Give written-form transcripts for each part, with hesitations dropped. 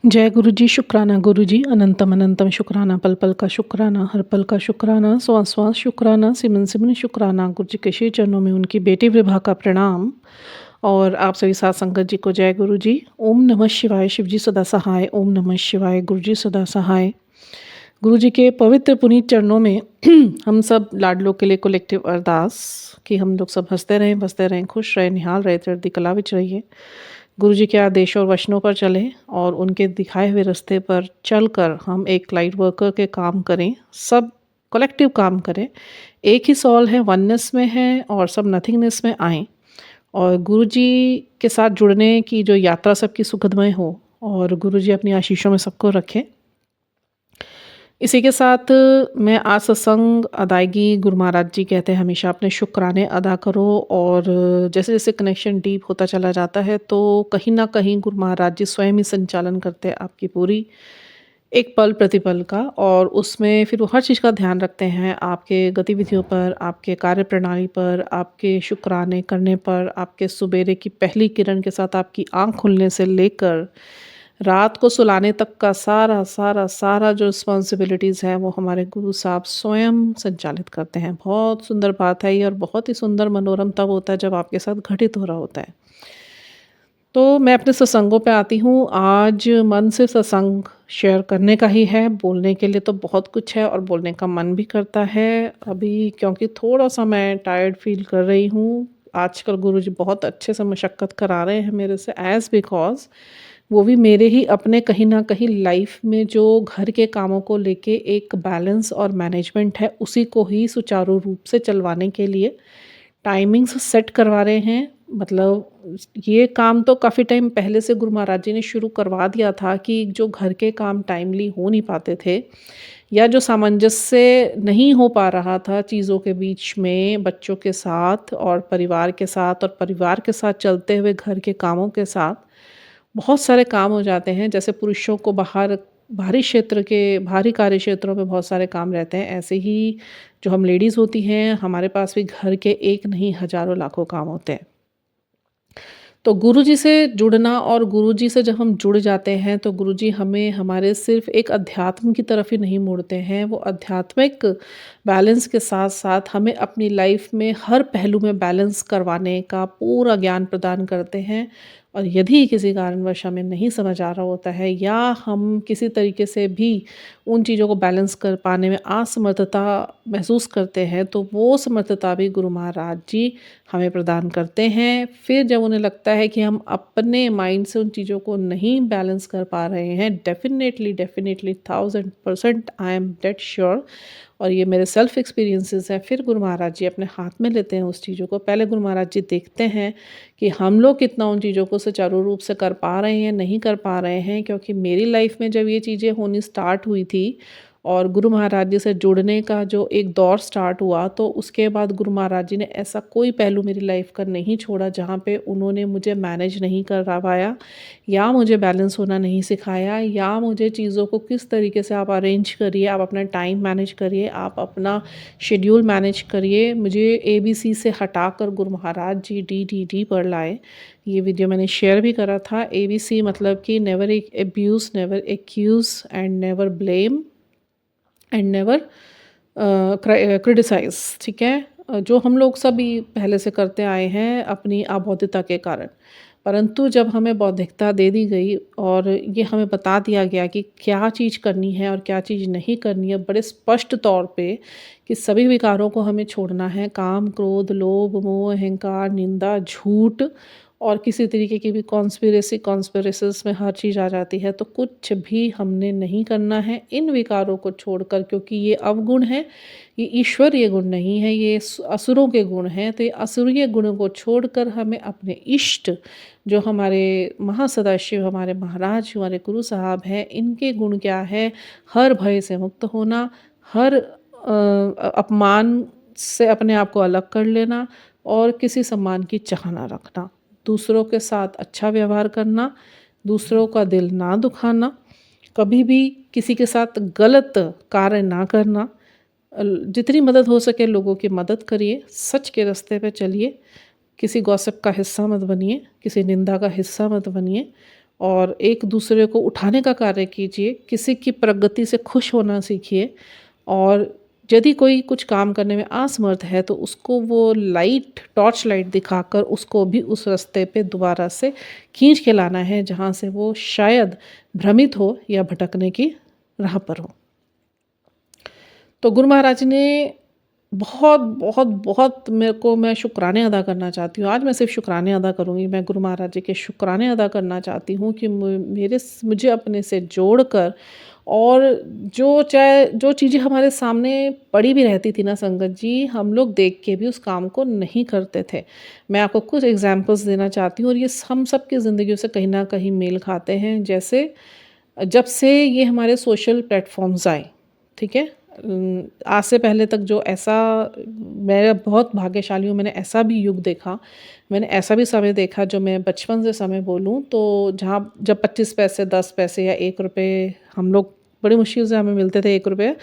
जय गुरु जी, शुक्राना गुरु जी, अनंतम अनंतम शुक्राना, पल पल का शुक्राना, हर पल का शुक्राना, श्वास श्वास शुक्राना, सिमन सिमन शुक्राना। गुरु जी के श्री चरणों में उनकी बेटी विभा का प्रणाम। और आप सभी साथ संगत जी को जय गुरु जी। ओम नमः शिवाय, शिव जी सदा सहाय। ओम नमः शिवाय, गुरु जी सदा सहाय। गुरु जी के पवित्र पुनीत चरणों में हम सब लाडलों के लिए कलेक्टिव अरदास कि हम लोग सब हंसते रहें, बसते रहें, खुश रहें, निहाल रहे, चढ़ती कला विच रहिए। गुरु जी के आदेश और वचनों पर चलें और उनके दिखाए हुए रास्ते पर चलकर हम एक लाइट वर्कर के काम करें, सब कलेक्टिव काम करें। एक ही सॉल है, वननेस में है और सब नथिंगनेस में आएँ। और गुरु जी के साथ जुड़ने की जो यात्रा सबकी सुखदमय हो और गुरु जी अपनी आशीषों में सबको रखें। इसी के साथ मैं आज सत्संग अदायगी गुरु महाराज जी कहते हैं हमेशा अपने शुक्राने अदा करो। और जैसे जैसे कनेक्शन डीप होता चला जाता है तो कहीं ना कहीं गुरु महाराज जी स्वयं ही संचालन करते हैं आपकी पूरी एक पल प्रतिपल का। और उसमें फिर वो हर चीज़ का ध्यान रखते हैं, आपके गतिविधियों पर, आपके कार्य प्रणाली पर, आपके शुक्राने करने पर, आपके सुबेरे की पहली किरण के साथ आपकी आँख खुलने से लेकर रात को सुलाने तक का सारा सारा सारा जो रिस्पॉन्सिबिलिटीज़ हैं वो हमारे गुरु साहब स्वयं संचालित करते हैं। बहुत सुंदर बात है ये और बहुत ही सुंदर मनोरम तब होता है जब आपके साथ घटित हो रहा होता है। तो मैं अपने सत्संगों पे आती हूँ। आज मन से सत्संग शेयर करने का ही है, बोलने के लिए तो बहुत कुछ है और बोलने का मन भी करता है अभी, क्योंकि थोड़ा-सा मैं टायर्ड फ़ील कर रही हूँ। आजकल गुरुजी बहुत अच्छे से मशक्कत करा रहे हैं मेरे से, ऐज़ बिकॉज़ वो भी मेरे ही अपने कहीं न कहीं लाइफ़ में जो घर के कामों को लेके एक बैलेंस और मैनेजमेंट है, उसी को ही सुचारू रूप से चलवाने के लिए टाइमिंग्स सेट करवा रहे हैं। मतलब ये काम तो काफ़ी टाइम पहले से गुरु महाराज जी ने शुरू करवा दिया था कि जो घर के काम टाइमली हो नहीं पाते थे या जो सामंजस्य नहीं हो पा रहा था चीज़ों के बीच में, बच्चों के साथ और परिवार के साथ चलते हुए घर के कामों के साथ बहुत सारे काम हो जाते हैं। जैसे पुरुषों को बाहर भारी कार्य क्षेत्रों में बहुत सारे काम रहते हैं, ऐसे ही जो हम लेडीज़ होती हैं हमारे पास भी घर के एक नहीं हज़ारों लाखों काम होते हैं। तो गुरुजी से जुड़ना, और गुरुजी से जब हम जुड़ जाते हैं तो गुरुजी हमें हमारे सिर्फ़ एक अध्यात्म की तरफ ही नहीं मोड़ते हैं, वो आध्यात्मिक बैलेंस के साथ-साथ हमें अपनी लाइफ़ में हर पहलू में बैलेंस करवाने का पूरा ज्ञान प्रदान करते हैं। और यदि किसी कारणवश हमें नहीं समझ आ रहा होता है या हम किसी तरीके से भी उन चीज़ों को बैलेंस कर पाने में असमर्थता महसूस करते हैं, तो वो समर्थता भी गुरु महाराज जी हमें प्रदान करते हैं। फिर जब उन्हें लगता है कि हम अपने माइंड से उन चीज़ों को नहीं बैलेंस कर पा रहे हैं, definitely definitely 1000% I am dead sure, और ये मेरे सेल्फ एक्सपीरियंसेस हैं, फिर गुरु महाराज जी अपने हाथ में लेते हैं उस चीज़ों को। पहले गुरु महाराज जी देखते हैं कि हम लोग कितना उन चीज़ों को सुचारू रूप से कर पा रहे हैं, नहीं कर पा रहे हैं। क्योंकि मेरी लाइफ़ में जब ये चीज़ें होनी स्टार्ट हुई थी और गुरु महाराज जी से जुड़ने का जो एक दौर स्टार्ट हुआ, तो उसके बाद गुरु महाराज जी ने ऐसा कोई पहलू मेरी लाइफ़ का नहीं छोड़ा जहाँ पे उन्होंने मुझे मैनेज नहीं करा पाया या मुझे बैलेंस होना नहीं सिखाया या मुझे चीज़ों को किस तरीके से आप अरेंज करिए, आप अपना टाइम मैनेज करिए, आप अपना शेड्यूल मैनेज करिए। मुझे एबीसी से हटाकर गुरु महाराज जी डी पर लाए। ये वीडियो मैंने शेयर भी करा था। एबीसी मतलब कि never abuse, never accuse and never blame and never criticise, ठीक है? जो हम लोग सभी पहले से करते आए हैं अपनी अबौद्धता के कारण। परंतु जब हमें बौद्धिकता दे दी गई और ये हमें बता दिया गया कि क्या चीज़ करनी है और क्या चीज़ नहीं करनी है बड़े स्पष्ट तौर पे, कि सभी विकारों को हमें छोड़ना है, काम, क्रोध, लोभ, मोह, अहंकार, निंदा, झूठ और किसी तरीके की भी कॉन्स्पिरेसीज़ में हर चीज़ आ जाती है, तो कुछ भी हमने नहीं करना है इन विकारों को छोड़कर, क्योंकि ये अवगुण है, ये ईश्वरीय गुण नहीं है, ये असुरों के गुण हैं। तो ये असुरीय गुणों को छोड़कर हमें अपने इष्ट, जो हमारे महासदाशिव, हमारे महाराज, हमारे गुरु साहब हैं, इनके गुण क्या है? हर भय से मुक्त होना, हर अपमान से अपने आप को अलग कर लेना और किसी सम्मान की चाह ना रखना, दूसरों के साथ अच्छा व्यवहार करना, दूसरों का दिल ना दुखाना, कभी भी किसी के साथ गलत कार्य ना करना, जितनी मदद हो सके लोगों की मदद करिए, सच के रास्ते पे चलिए, किसी गॉसिप का हिस्सा मत बनिए, किसी निंदा का हिस्सा मत बनिए और एक दूसरे को उठाने का कार्य कीजिए, किसी की प्रगति से खुश होना सीखिए और यदि कोई कुछ काम करने में असमर्थ है तो उसको वो लाइट टॉर्च लाइट दिखाकर उसको भी उस रास्ते पे दोबारा से खींच के लाना है जहाँ से वो शायद भ्रमित हो या भटकने की राह पर हो। तो गुरु महाराज ने बहुत बहुत बहुत मेरे को मैं शुक्राने अदा करना चाहती हूँ। आज मैं सिर्फ शुक्राने अदा करूँगी। मैं गुरु महाराज जी के शुक्राने अदा करना चाहती हूँ कि मुझे अपने से जोड़कर और जो चीज़ें हमारे सामने पड़ी भी रहती थी ना संगत जी, हम लोग देख के भी उस काम को नहीं करते थे। मैं आपको कुछ एग्ज़ाम्पल्स देना चाहती हूँ और ये हम सब की ज़िंदगियों से कहीं न कहीं मेल खाते हैं। जैसे जब से ये हमारे सोशल प्लेटफ़ॉर्म्स आए, ठीक है? आज से पहले तक जो ऐसा मैं बहुत भाग्यशाली हूँ, मैंने ऐसा भी युग देखा, मैंने ऐसा भी समय देखा जो मैं बचपन से समय बोलूँ तो जहाँ जब 25 पैसे, 10 पैसे या ₹1 हम लोग बड़ी मुश्किल से हमें मिलते थे ₹1,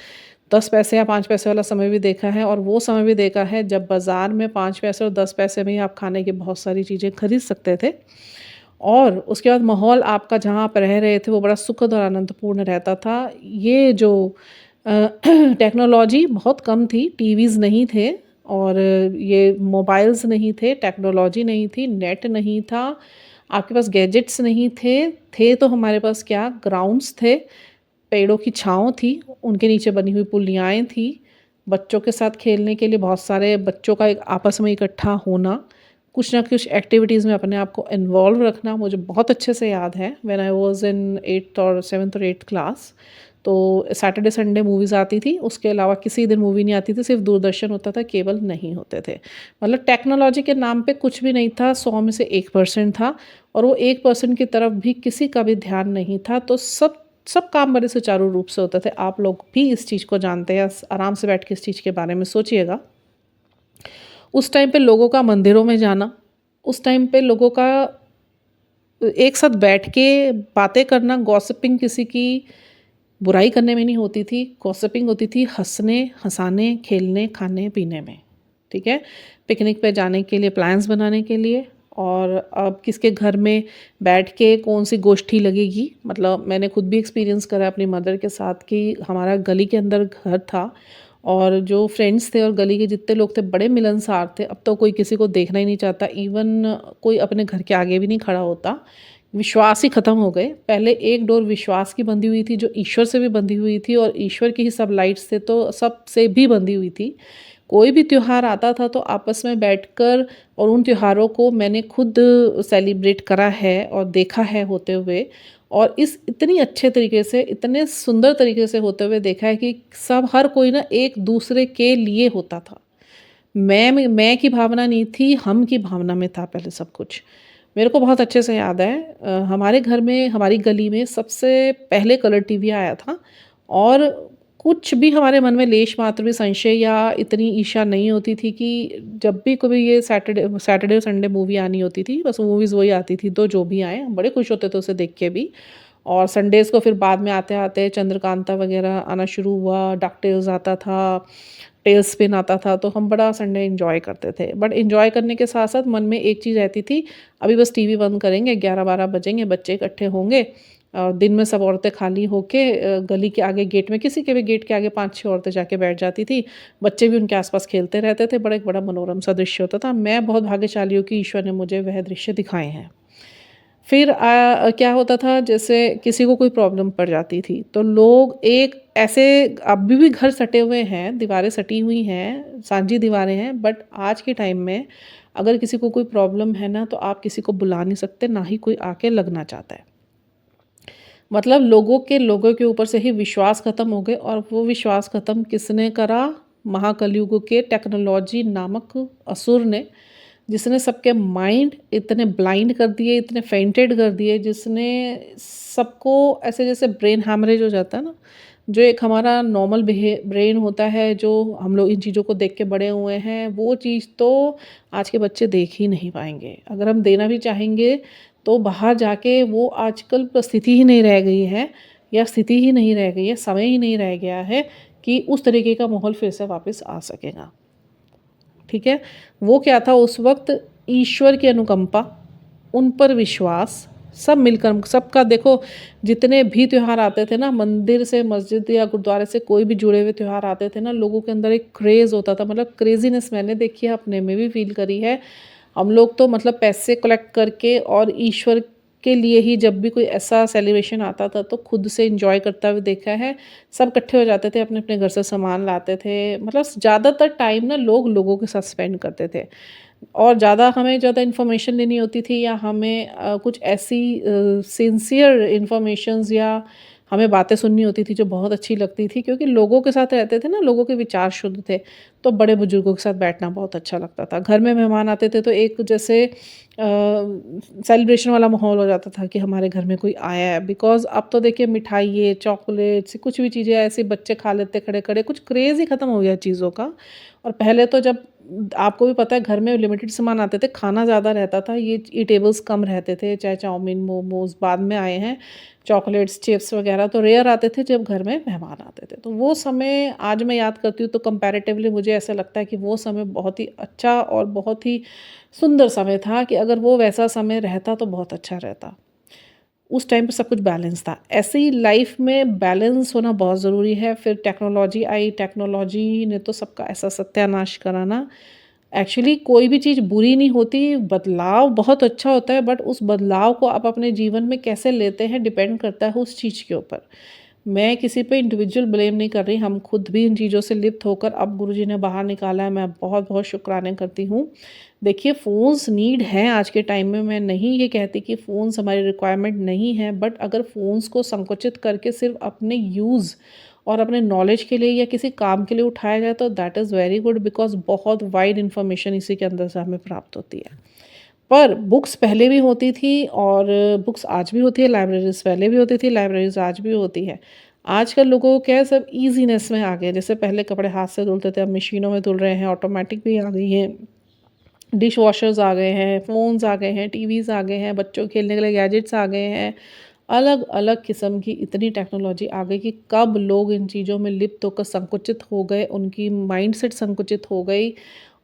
10 पैसे या 5 पैसे वाला समय भी देखा है और वो समय भी देखा है जब बाज़ार में 5 पैसे और 10 पैसे में ही आप खाने की बहुत सारी चीज़ें खरीद सकते थे। और उसके बाद माहौल आपका जहाँ आप रह रहे थे वो बड़ा सुखद और आनंदपूर्ण रहता था। ये जो टेक्नोलॉजी बहुत कम थी, टीवीज़ नहीं थे और ये मोबाइल्स नहीं थे, टेक्नोलॉजी नहीं थी, नेट नहीं था, आपके पास गैजेट्स नहीं थे तो हमारे पास क्या ग्राउंड्स थे, पेड़ों की छाँव थी, उनके नीचे बनी हुई पुलियाएँ थी, बच्चों के साथ खेलने के लिए बहुत सारे बच्चों का एक आपस में इकट्ठा होना, कुछ ना कुछ एक्टिविटीज़ में अपने आप को इन्वॉल्व रखना मुझे बहुत अच्छे से याद है। When I was in 8th और 7th और 8th क्लास तो सैटरडे संडे मूवीज़ आती थी, उसके अलावा किसी दिन मूवी नहीं आती थी, सिर्फ दूरदर्शन होता था, केबल नहीं होते थे। मतलब टेक्नोलॉजी के नाम पे कुछ भी नहीं था, 100 में से 1% था और वो 1% की तरफ भी किसी का भी ध्यान नहीं था, तो सब काम बड़े सुचारू रूप से होते थे। आप लोग भी इस चीज़ को जानते हैं, आराम से बैठ के इस चीज़ के बारे में सोचिएगा। उस टाइम पे लोगों का मंदिरों में जाना, उस टाइम पे लोगों का एक साथ बैठ के बातें करना, गॉसिपिंग किसी की बुराई करने में नहीं होती थी, गॉसिपिंग होती थी हँसने, हँसाने, खेलने, खाने, पीने में, ठीक है? पिकनिक पे जाने के लिए प्लान्स बनाने के लिए और अब किसके घर में बैठ के कौन-सी गोष्ठी लगेगी, मतलब मैंने खुद भी एक्सपीरियंस करा अपनी मदर के साथ कि हमारा गली के अंदर घर था और जो फ्रेंड्स थे और गली के जितने लोग थे बड़े मिलनसार थे। अब तो कोई किसी को देखना ही नहीं चाहता, इवन कोई अपने घर के आगे भी नहीं खड़ा होता। विश्वास ही ख़त्म हो गए। पहले एक डोर विश्वास की बंधी हुई थी जो ईश्वर से भी बंधी हुई थी और ईश्वर की ही सब लाइट्स थे तो सब से भी बंधी हुई थी। कोई भी त्योहार आता था तो आपस में बैठकर और उन त्योहारों को मैंने खुद सेलिब्रेट करा है और देखा है होते हुए और इस इतनी अच्छे तरीके से, इतने सुंदर तरीके से होते हुए देखा है कि सब हर कोई ना एक दूसरे के लिए होता था। मैं की भावना नहीं थी, हम की भावना में था पहले सब कुछ। मेरे को बहुत अच्छे से याद है हमारे घर में, हमारी गली में सबसे पहले कलर टीवी आया था और कुछ भी हमारे मन में लेश मात्र भी संशय या इतनी ईर्ष्या नहीं होती थी कि जब भी कभी ये सैटरडे और संडे मूवी आनी होती थी, बस मूवीज़ वही आती थी, तो जो भी आए हम बड़े खुश होते थे उसे देख के भी। और संडेज़ को फिर बाद में आते-आते चंद्रकांता वगैरह आना शुरू हुआ, डक टेल्स आता था, टेल स्पिन आता था, तो हम बड़ा संडे एन्जॉय करते थे। बट एन्जॉय करने के साथ-साथ मन में एक चीज़ रहती थी, अभी बस टीवी बंद करेंगे, 11-12 बजेंगे, बच्चे इकट्ठे होंगे दिन में सब औरतें खाली होके गली के आगे गेट में किसी के भी गेट के आगे 5-6 औरतें जाके बैठ जाती थी। बच्चे भी उनके आस-पास खेलते रहते थे, बड़ा एक बड़ा मनोरम सा दृश्य होता था। मैं बहुत भाग्यशाली हूँ कि ईश्वर ने मुझे वह दृश्य दिखाए हैं। फिर क्या होता था जैसे किसी को कोई प्रॉब्लम पड़ जाती थी तो लोग एक ऐसे अभी भी घर सटे हुए हैं, दीवारें सटी हुई हैं, साँझी दीवारें हैं बट आज के टाइम में अगर किसी को कोई प्रॉब्लम है ना तो आप किसी को बुला नहीं सकते, ना ही कोई आके लगना चाहता है। मतलब लोगों के ऊपर से ही विश्वास खत्म हो गए और वो विश्वास खत्म किसने करा? महाकलयुग के टेक्नोलॉजी नामक असुर ने, जिसने सबके माइंड इतने ब्लाइंड कर दिए, इतने फेंटेड कर दिए, जिसने सबको ऐसे जैसे ब्रेन हैमरेज हो जाता है ना, जो एक हमारा नॉर्मल ब्रेन होता है, जो हम लोग इन चीज़ों को देख के बड़े हुए हैं, वो चीज़ तो आज के बच्चे देख ही नहीं पाएँगे। अगर हम देना भी चाहेंगे, तो बाहर जाके वो आजकल परिस्थिति ही नहीं रह गई है या स्थिति ही नहीं रह गई है, समय ही नहीं रह गया है कि उस तरीके का माहौल फिर से वापस आ सकेगा। ठीक है? वो क्या था उस वक़्त ईश्वर की अनुकंपा, उन पर विश्वास, सब मिलकर सबका देखो, जितने भी त्योहार आते थे ना, मंदिर से मस्जिद या गुरुद्वारे से कोई भी जुड़े हुए त्योहार आते थे ना, लोगों के अंदर एक क्रेज़ होता था, मतलब क्रेज़ीनेस मैंने देखी है, अपने में भी फ़ील करी है। हम लोग तो मतलब पैसे कलेक्ट करके और ईश्वर के लिए ही जब भी कोई ऐसा सेलिब्रेशन आता था तो खुद से एन्जॉय करता हुआ देखा है। सब इकट्ठे हो जाते थे, अपने-अपने घर से सामान लाते थे, मतलब ज़्यादातर टाइम ना लोग लोगों के साथ स्पेंड करते थे। और हमें ज़्यादा इन्फॉर्मेशन लेनी होती थी या हमें कुछ ऐसी सिंसियर इन्फॉर्मेशंस या हमें बातें सुननी होती थी जो बहुत अच्छी लगती थी, क्योंकि लोगों के साथ रहते थे ना, लोगों के विचार शुद्ध थे, तो बड़े बुजुर्गों के साथ बैठना बहुत अच्छा लगता था। घर में मेहमान आते थे तो एक जैसे सेलिब्रेशन वाला माहौल हो जाता था कि हमारे घर में कोई आया है, बिकॉज़ अब तो देखिए मिठाई, चॉकलेट्स, कुछ भी चीज़ें ऐसे बच्चे खा लेते खड़े-खड़े, कुछ क्रेज़ ही ख़त्म हो गया चीज़ों का। और पहले तो जब आपको भी पता है घर में लिमिटेड सामान आते थे, खाना ज़्यादा रहता था, ये ईटेबल्स कम रहते थे, चाहे चाउमीन, मोमोज़ बाद में आए हैं, चॉकलेट्स, चिप्स वग़ैरह तो रेयर आते थे जब घर में मेहमान आते थे। तो वो समय आज मैं याद करती हूँ तो कंपैरेटिवली मुझे ऐसा लगता है कि वो समय बहुत ही अच्छा और बहुत ही सुंदर समय था, कि अगर वो वैसा समय रहता तो बहुत अच्छा रहता। उस टाइम पे सब कुछ बैलेंस था। ऐसे ही लाइफ में बैलेंस होना बहुत ज़रूरी है। फिर टेक्नोलॉजी आई, टेक्नोलॉजी ने तो सबका ऐसा सत्यानाश करा ना। एक्चुअली कोई भी चीज़ बुरी नहीं होती, बदलाव बहुत अच्छा होता है, बट उस बदलाव को आप अपने जीवन में कैसे लेते हैं डिपेंड करता है उस चीज़ के ऊपर। मैं किसी पे इंडिविजुअल ब्लेम नहीं कर रही, हम खुद भी इन चीज़ों से लिप्त होकर अब गुरुजी ने बाहर निकाला है, मैं बहुत-बहुत शुक्राने करती हूँ। देखिए, फ़ोन्स नीड है आज के टाइम में, मैं नहीं ये कहती कि फ़ोन्स हमारी रिक्वायरमेंट नहीं है, बट अगर फ़ोन्स को संकुचित करके सिर्फ़ अपने यूज़ और अपने नॉलेज के लिए या किसी काम के लिए उठाया जाए तो that is very good, because बहुत वाइड इन्फॉर्मेशन इसी के अंदर से हमें प्राप्त होती है। पर बुक्स पहले भी होती थी और बुक्स आज भी होती है, लाइब्रेरीज़ पहले भी होती थी, लाइब्रेरीज़ आज भी होती है। आजकल लोगों को क्या है, सब ईज़ीनेस में आ गए, जैसे पहले कपड़े हाथ से धुलते थे, अब मशीनों में धुल रहे हैं, ऑटोमैटिक भी आ गई हैं। डिश वॉशर्स आ गए हैं, फ़ोन्स आ गए हैं, टीवीज़ आ गए हैं, बच्चों के खेलने के लिए गैजेट्स आ गए हैं। अलग-अलग किस्म की इतनी टेक्नोलॉजी आ गई कि कब लोग इन चीज़ों में लिप्त होकर संकुचित हो गए, उनकी माइंडसेट संकुचित हो गई,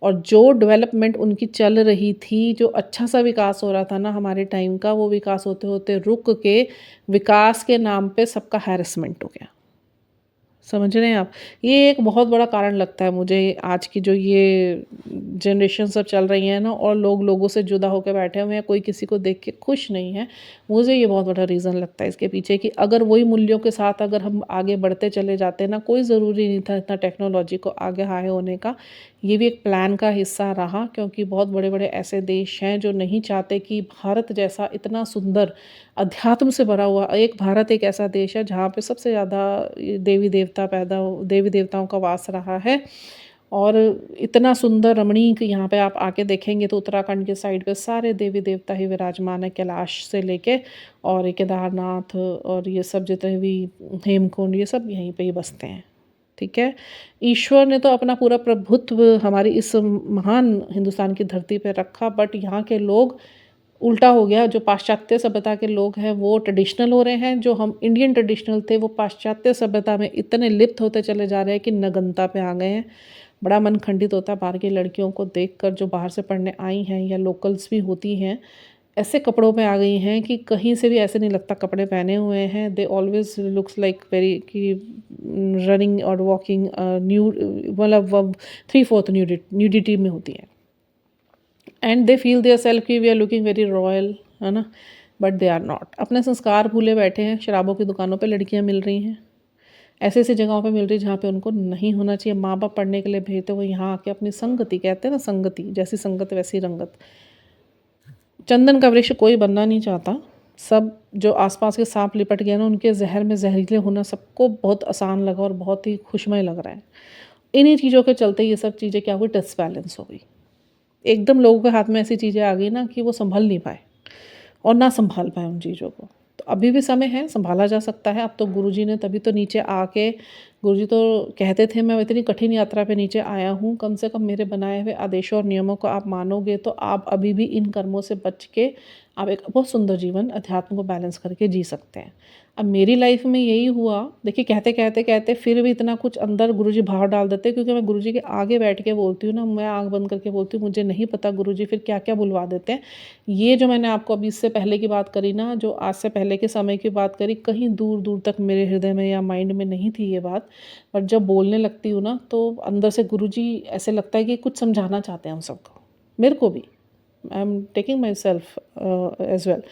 और जो डेवलपमेंट उनकी चल रही थी, जो अच्छा-सा विकास हो रहा था ना हमारे टाइम का, वो विकास होते-होते रुक के विकास के नाम पे सबका हैरेसमेंट हो गया। समझ रहे हैं आप? ये एक बहुत बड़ा कारण लगता है मुझे, आज की जो ये जनरेशन सब चल रही है ना, और लोग लोगों से जुदा होकर बैठे हुए हैं, कोई किसी को देख के खुश नहीं है। मुझे ये बहुत बड़ा रीज़न लगता है इसके पीछे, कि अगर वही मूल्यों के साथ अगर हम आगे बढ़ते चले जाते ना, कोई ज़रूरी नहीं था इतना टेक्नोलॉजी को आगे हाई होने का। ये भी एक प्लान का हिस्सा रहा, क्योंकि बहुत बड़े-बड़े ऐसे देश हैं जो नहीं चाहते कि भारत जैसा इतना सुंदर अध्यात्म से भरा हुआ एक भारत एक ऐसा देश है जहाँ पे सबसे ज़्यादा ये देवी देवताओं का वास रहा है, और इतना सुंदर रमणीक यहाँ पे आप आके देखेंगे तो उत्तराखंड के साइड पे सारे देवी देवता ही विराजमान है, कैलाश से लेके और ये केदारनाथ और ये सब जितने भी हेमकुंड, ये सब यहीं पे ही बसते हैं। ठीक है? ईश्वर ने तो अपना पूरा प्रभुत्व हमारी इस महान हिंदुस्तान की धरती पे रखा, बट यहाँ के लोग उल्टा हो गया, जो पाश्चात्य सभ्यता के लोग हैं वो ट्रेडिशनल हो रहे हैं, जो हम इंडियन ट्रेडिशनल थे वो पाश्चात्य सभ्यता में इतने लिप्त होते चले जा रहे हैं कि नगनता पे आ गए हैं। बड़ा मन खंडित होता है बाहर की लड़कियों को देखकर, जो बाहर से पढ़ने आई हैं या लोकल्स भी होती हैं, ऐसे कपड़ों में आ गई हैं कि कहीं से भी ऐसे नहीं लगता कपड़े पहने हुए हैं। They always looks like very कि रनिंग और वॉकिंग न्यूड, मतलब 3/4 न्यूडिटी में होती हैं। And they feel their self कि we are looking very royal, है ना? But they are not. अपने संस्कार भूले बैठे हैं, शराबों की दुकानों पे लड़कियां मिल रही हैं, ऐसी-ऐसी जगहों पे मिल रही है जहाँ पे उनको नहीं होना चाहिए। माँ-बाप पढ़ने के लिए भेजते हुए यहाँ आके अपनी संगति, कहते हैं ना संगति, जैसी संगत वैसी रंगत। चंदन का वृक्ष कोई बनना नहीं चाहता। सब जो आस-पास के साँप लिपट गए ना, उनके ज़हर में ज़हरीले होना सबको बहुत आसान लगा और बहुत ही खुशमय लग रहा है। इन्हीं चीज़ों के चलते ये सब चीज़ें क्या हुई, डिसबैलेंस हो गई। एकदम लोगों के हाथ में ऐसी चीज़ें आ गई ना कि वो सँभल नहीं पाए और ना सँभाल पाए उन चीज़ों को। तो अभी भी समय है, सँभाला जा सकता है। अब तो गुरुजी ने तभी तो नीचे आके, गुरुजी तो कहते थे मैं इतनी कठिन यात्रा पे नीचे आया हूँ, कम से कम मेरे बनाए हुए आदेशों और नियमों को आप मानोगे तो आप अभी भी इन कर्मों से बच के आप एक बहुत सुंदर जीवन अध्यात्म को बैलेंस करके जी सकते हैं। अब मेरी लाइफ में यही हुआ, देखिए कहते कहते कहते फिर भी इतना कुछ अंदर गुरुजी भाव डाल देते हैं, क्योंकि मैं गुरुजी के आगे बैठ के बोलती हूँ ना, मैं आँख बंद करके बोलती हूँ मुझे नहीं पता गुरुजी फिर क्या क्या बुलवा देते हैं। ये जो मैंने आपको अभी इससे पहले की बात करी ना, जो आज से पहले के समय की बात करी, कहीं दूर दूर तक मेरे हृदय में या माइंड में नहीं थी ये बात, बट जब बोलने लगती हूँ ना तो अंदर से गुरुजी ऐसे लगता है कि कुछ समझाना चाहते हैं हम सबको, मेरे को भी। I am taking myself as well.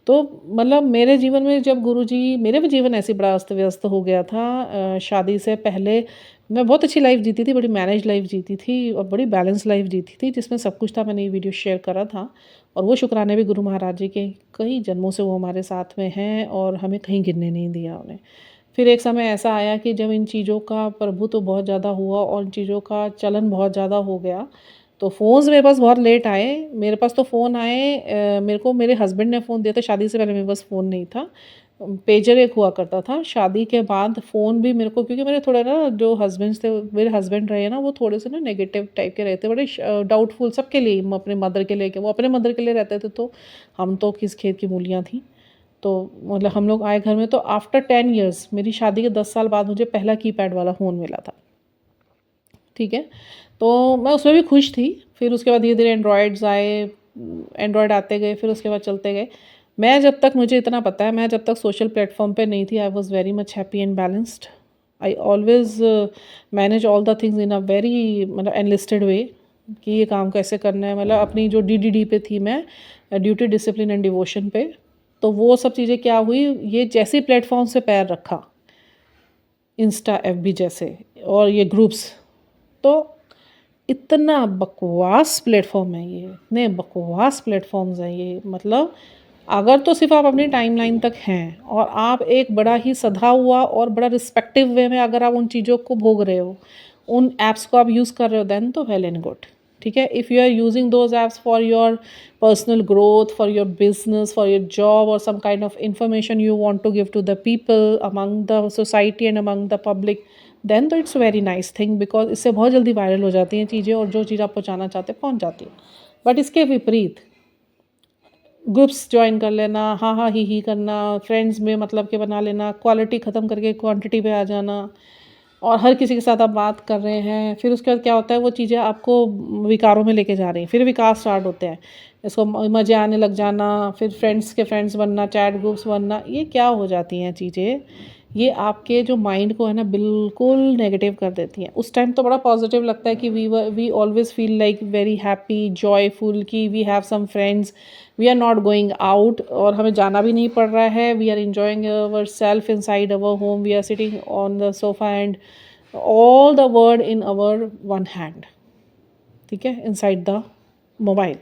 तो मतलब मेरे जीवन में जब गुरुजी, मेरे भी जीवन ऐसे बड़ा अस्त व्यस्त हो गया था। शादी से पहले मैं बहुत अच्छी लाइफ जीती थी, बड़ी मैनेज लाइफ जीती थी और बड़ी बैलेंस लाइफ जीती थी, जिसमें सब कुछ था। मैंने ये वीडियो शेयर करा था, और वो शुक्राने भी गुरु महाराज जी के, कई जन्मों से वो हमारे साथ में हैं और हमें कहीं गिरने नहीं दिया उन्हें। फिर एक समय ऐसा आया कि जब इन चीज़ों का प्रभुत्व बहुत ज़्यादा हुआ और इन चीज़ों का चलन बहुत ज़्यादा हो गया, तो फ़ोन्स मेरे पास बहुत लेट आए। मेरे पास तो फ़ोन आए, मेरे को मेरे हस्बैंड ने फ़ोन दिया था, शादी से पहले मेरे पास फ़ोन नहीं था। पेजर एक हुआ करता था। शादी के बाद फ़ोन भी मेरे को, क्योंकि मेरे थोड़े ना जो हस्बैंड्स थे, मेरे हस्बैंड रहे ना, वो थोड़े से ना नेगेटिव टाइप के रहते, बड़े डाउटफुल सबके लिए, अपने मदर के लिए, वो अपने मदर के लिए रहते थे, तो हम तो किस खेत की मूलियाँ थी। तो मतलब हम लोग आए घर में, तो आफ्टर 10 ईयर्स, मेरी शादी के 10 साल बाद मुझे पहला कीपैड वाला फ़ोन मिला था। ठीक है, तो मैं उसमें भी खुश थी। फिर उसके बाद धीरे धीरे एंड्रॉयड्स आए, एंड्रॉयड आते गए, फिर उसके बाद चलते गए। मैं जब तक, मुझे इतना पता है, मैं जब तक सोशल प्लेटफॉर्म पे नहीं थी, I was very much happy and balanced. I always manage all the things in a very मतलब एनलिस्टेड वे, कि ये काम कैसे करना है। मतलब अपनी जो DDD पे थी मैं, ड्यूटी डिसिप्लिन एंड डिवोशन पे, तो वो सब चीज़ें क्या हुई, ये जैसे प्लेटफॉर्म से पैर रखा, इंस्टा FB जैसे और ये ग्रुप्स, तो इतना बकवास प्लेटफॉर्म है ये, इतने बकवास प्लेटफॉर्म्स हैं ये। मतलब अगर तो सिर्फ आप अपनी टाइमलाइन तक हैं और आप एक बड़ा ही सधा हुआ और बड़ा रिस्पेक्टिव वे में अगर आप उन चीज़ों को भोग रहे हो, उन ऐप्स को आप यूज़ कर रहे हो, देन तो वेल एंड गुड। ठीक है, if you are using those apps for your personal growth, for your business, for your job, और some kind of information you want to give to the people among the society and among the public, then तो it's very nice thing, because इससे बहुत जल्दी viral हो जाती हैं चीज़ें, और जो चीज़ आप पहुँचाना चाहते हैं पहुँच जाती है। बट इसके विपरीत ग्रुप्स ज्वाइन कर लेना, हाँ हाँ ही करना, फ्रेंड्स में मतलब के बना लेना, क्वालिटी ख़त्म करके क्वांटिटी पे आ जाना, और हर किसी के साथ आप बात कर रहे हैं, फिर उसके बाद क्या होता है, वो चीज़ें आपको विकारों में लेके जा रही हैं, फिर विकार स्टार्ट होते हैं, इसको मज़े आने लग जाना, फिर फ्रेंड्स के फ्रेंड्स बनना, चैट ग्रुप्स बनना, ये क्या हो जाती हैं चीज़ें, ये आपके जो माइंड को है ना बिल्कुल नेगेटिव कर देती हैं। उस टाइम तो बड़ा पॉजिटिव लगता है कि we always feel like very happy joyful, कि we have some friends, we are not going out, और हमें जाना भी नहीं पड़ रहा है, we are enjoying our self in side our home, we are sitting on the sofa and all the world in our one hand. ठीक है, inside the mobile,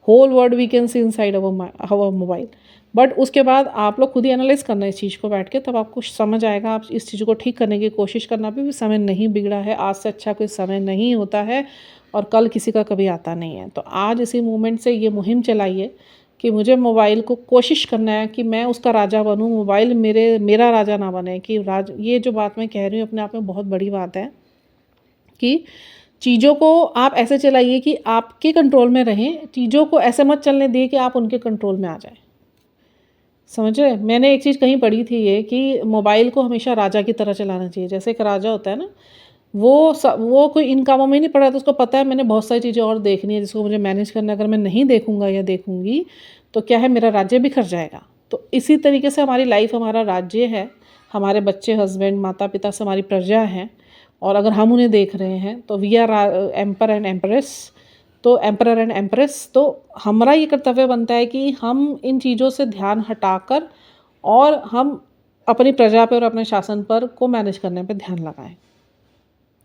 whole world we can see inside our mobile. But उसके बाद आप लोग खुद ही analyse करना इस चीज़ को बैठ के, तब आपको समझ आएगा। आप इस चीज़ को ठीक करने की कोशिश करना, भी समय नहीं बिगड़ा है, आज से अच्छा कोई समय नहीं होता है, और कल किसी का कभी आता नहीं है। तो आज इसी मोमेंट से ये मुहिम चलाइए कि मुझे मोबाइल को कोशिश करना है कि मैं उसका राजा बनूं, मोबाइल मेरा राजा ना बने। कि ये जो बात मैं कह रही हूँ अपने आप में बहुत बड़ी बात है, कि चीज़ों को आप ऐसे चलाइए कि आपके कंट्रोल में रहें, चीज़ों को ऐसे मत चलने दिए कि आप उनके कंट्रोल में आ जाएं। समझ रहे? मैंने एक चीज़ कहीं पढ़ी थी ये, कि मोबाइल को हमेशा राजा की तरह चलाना चाहिए। जैसे एक राजा होता है ना, वो कोई इन कामों में ही नहीं पड़ा, तो उसको पता है मैंने बहुत सारी चीज़ें और देखनी है जिसको मुझे मैनेज करना है, अगर मैं नहीं देखूंगा या देखूंगी तो क्या है, मेरा राज्य बिखर जाएगा। तो इसी तरीके से हमारी लाइफ हमारा राज्य है, हमारे बच्चे, हस्बैंड, माता पिता से हमारी प्रजा हैं, और अगर हम उन्हें देख रहे हैं तो we are emperor and empress, तो एम्परर एंड एम्प्रेस। तो हमारा ये कर्तव्य बनता है कि हम इन चीज़ों से ध्यान हटाकर और हम अपनी प्रजा पर और अपने शासन पर को मैनेज करने पर ध्यान लगाएं।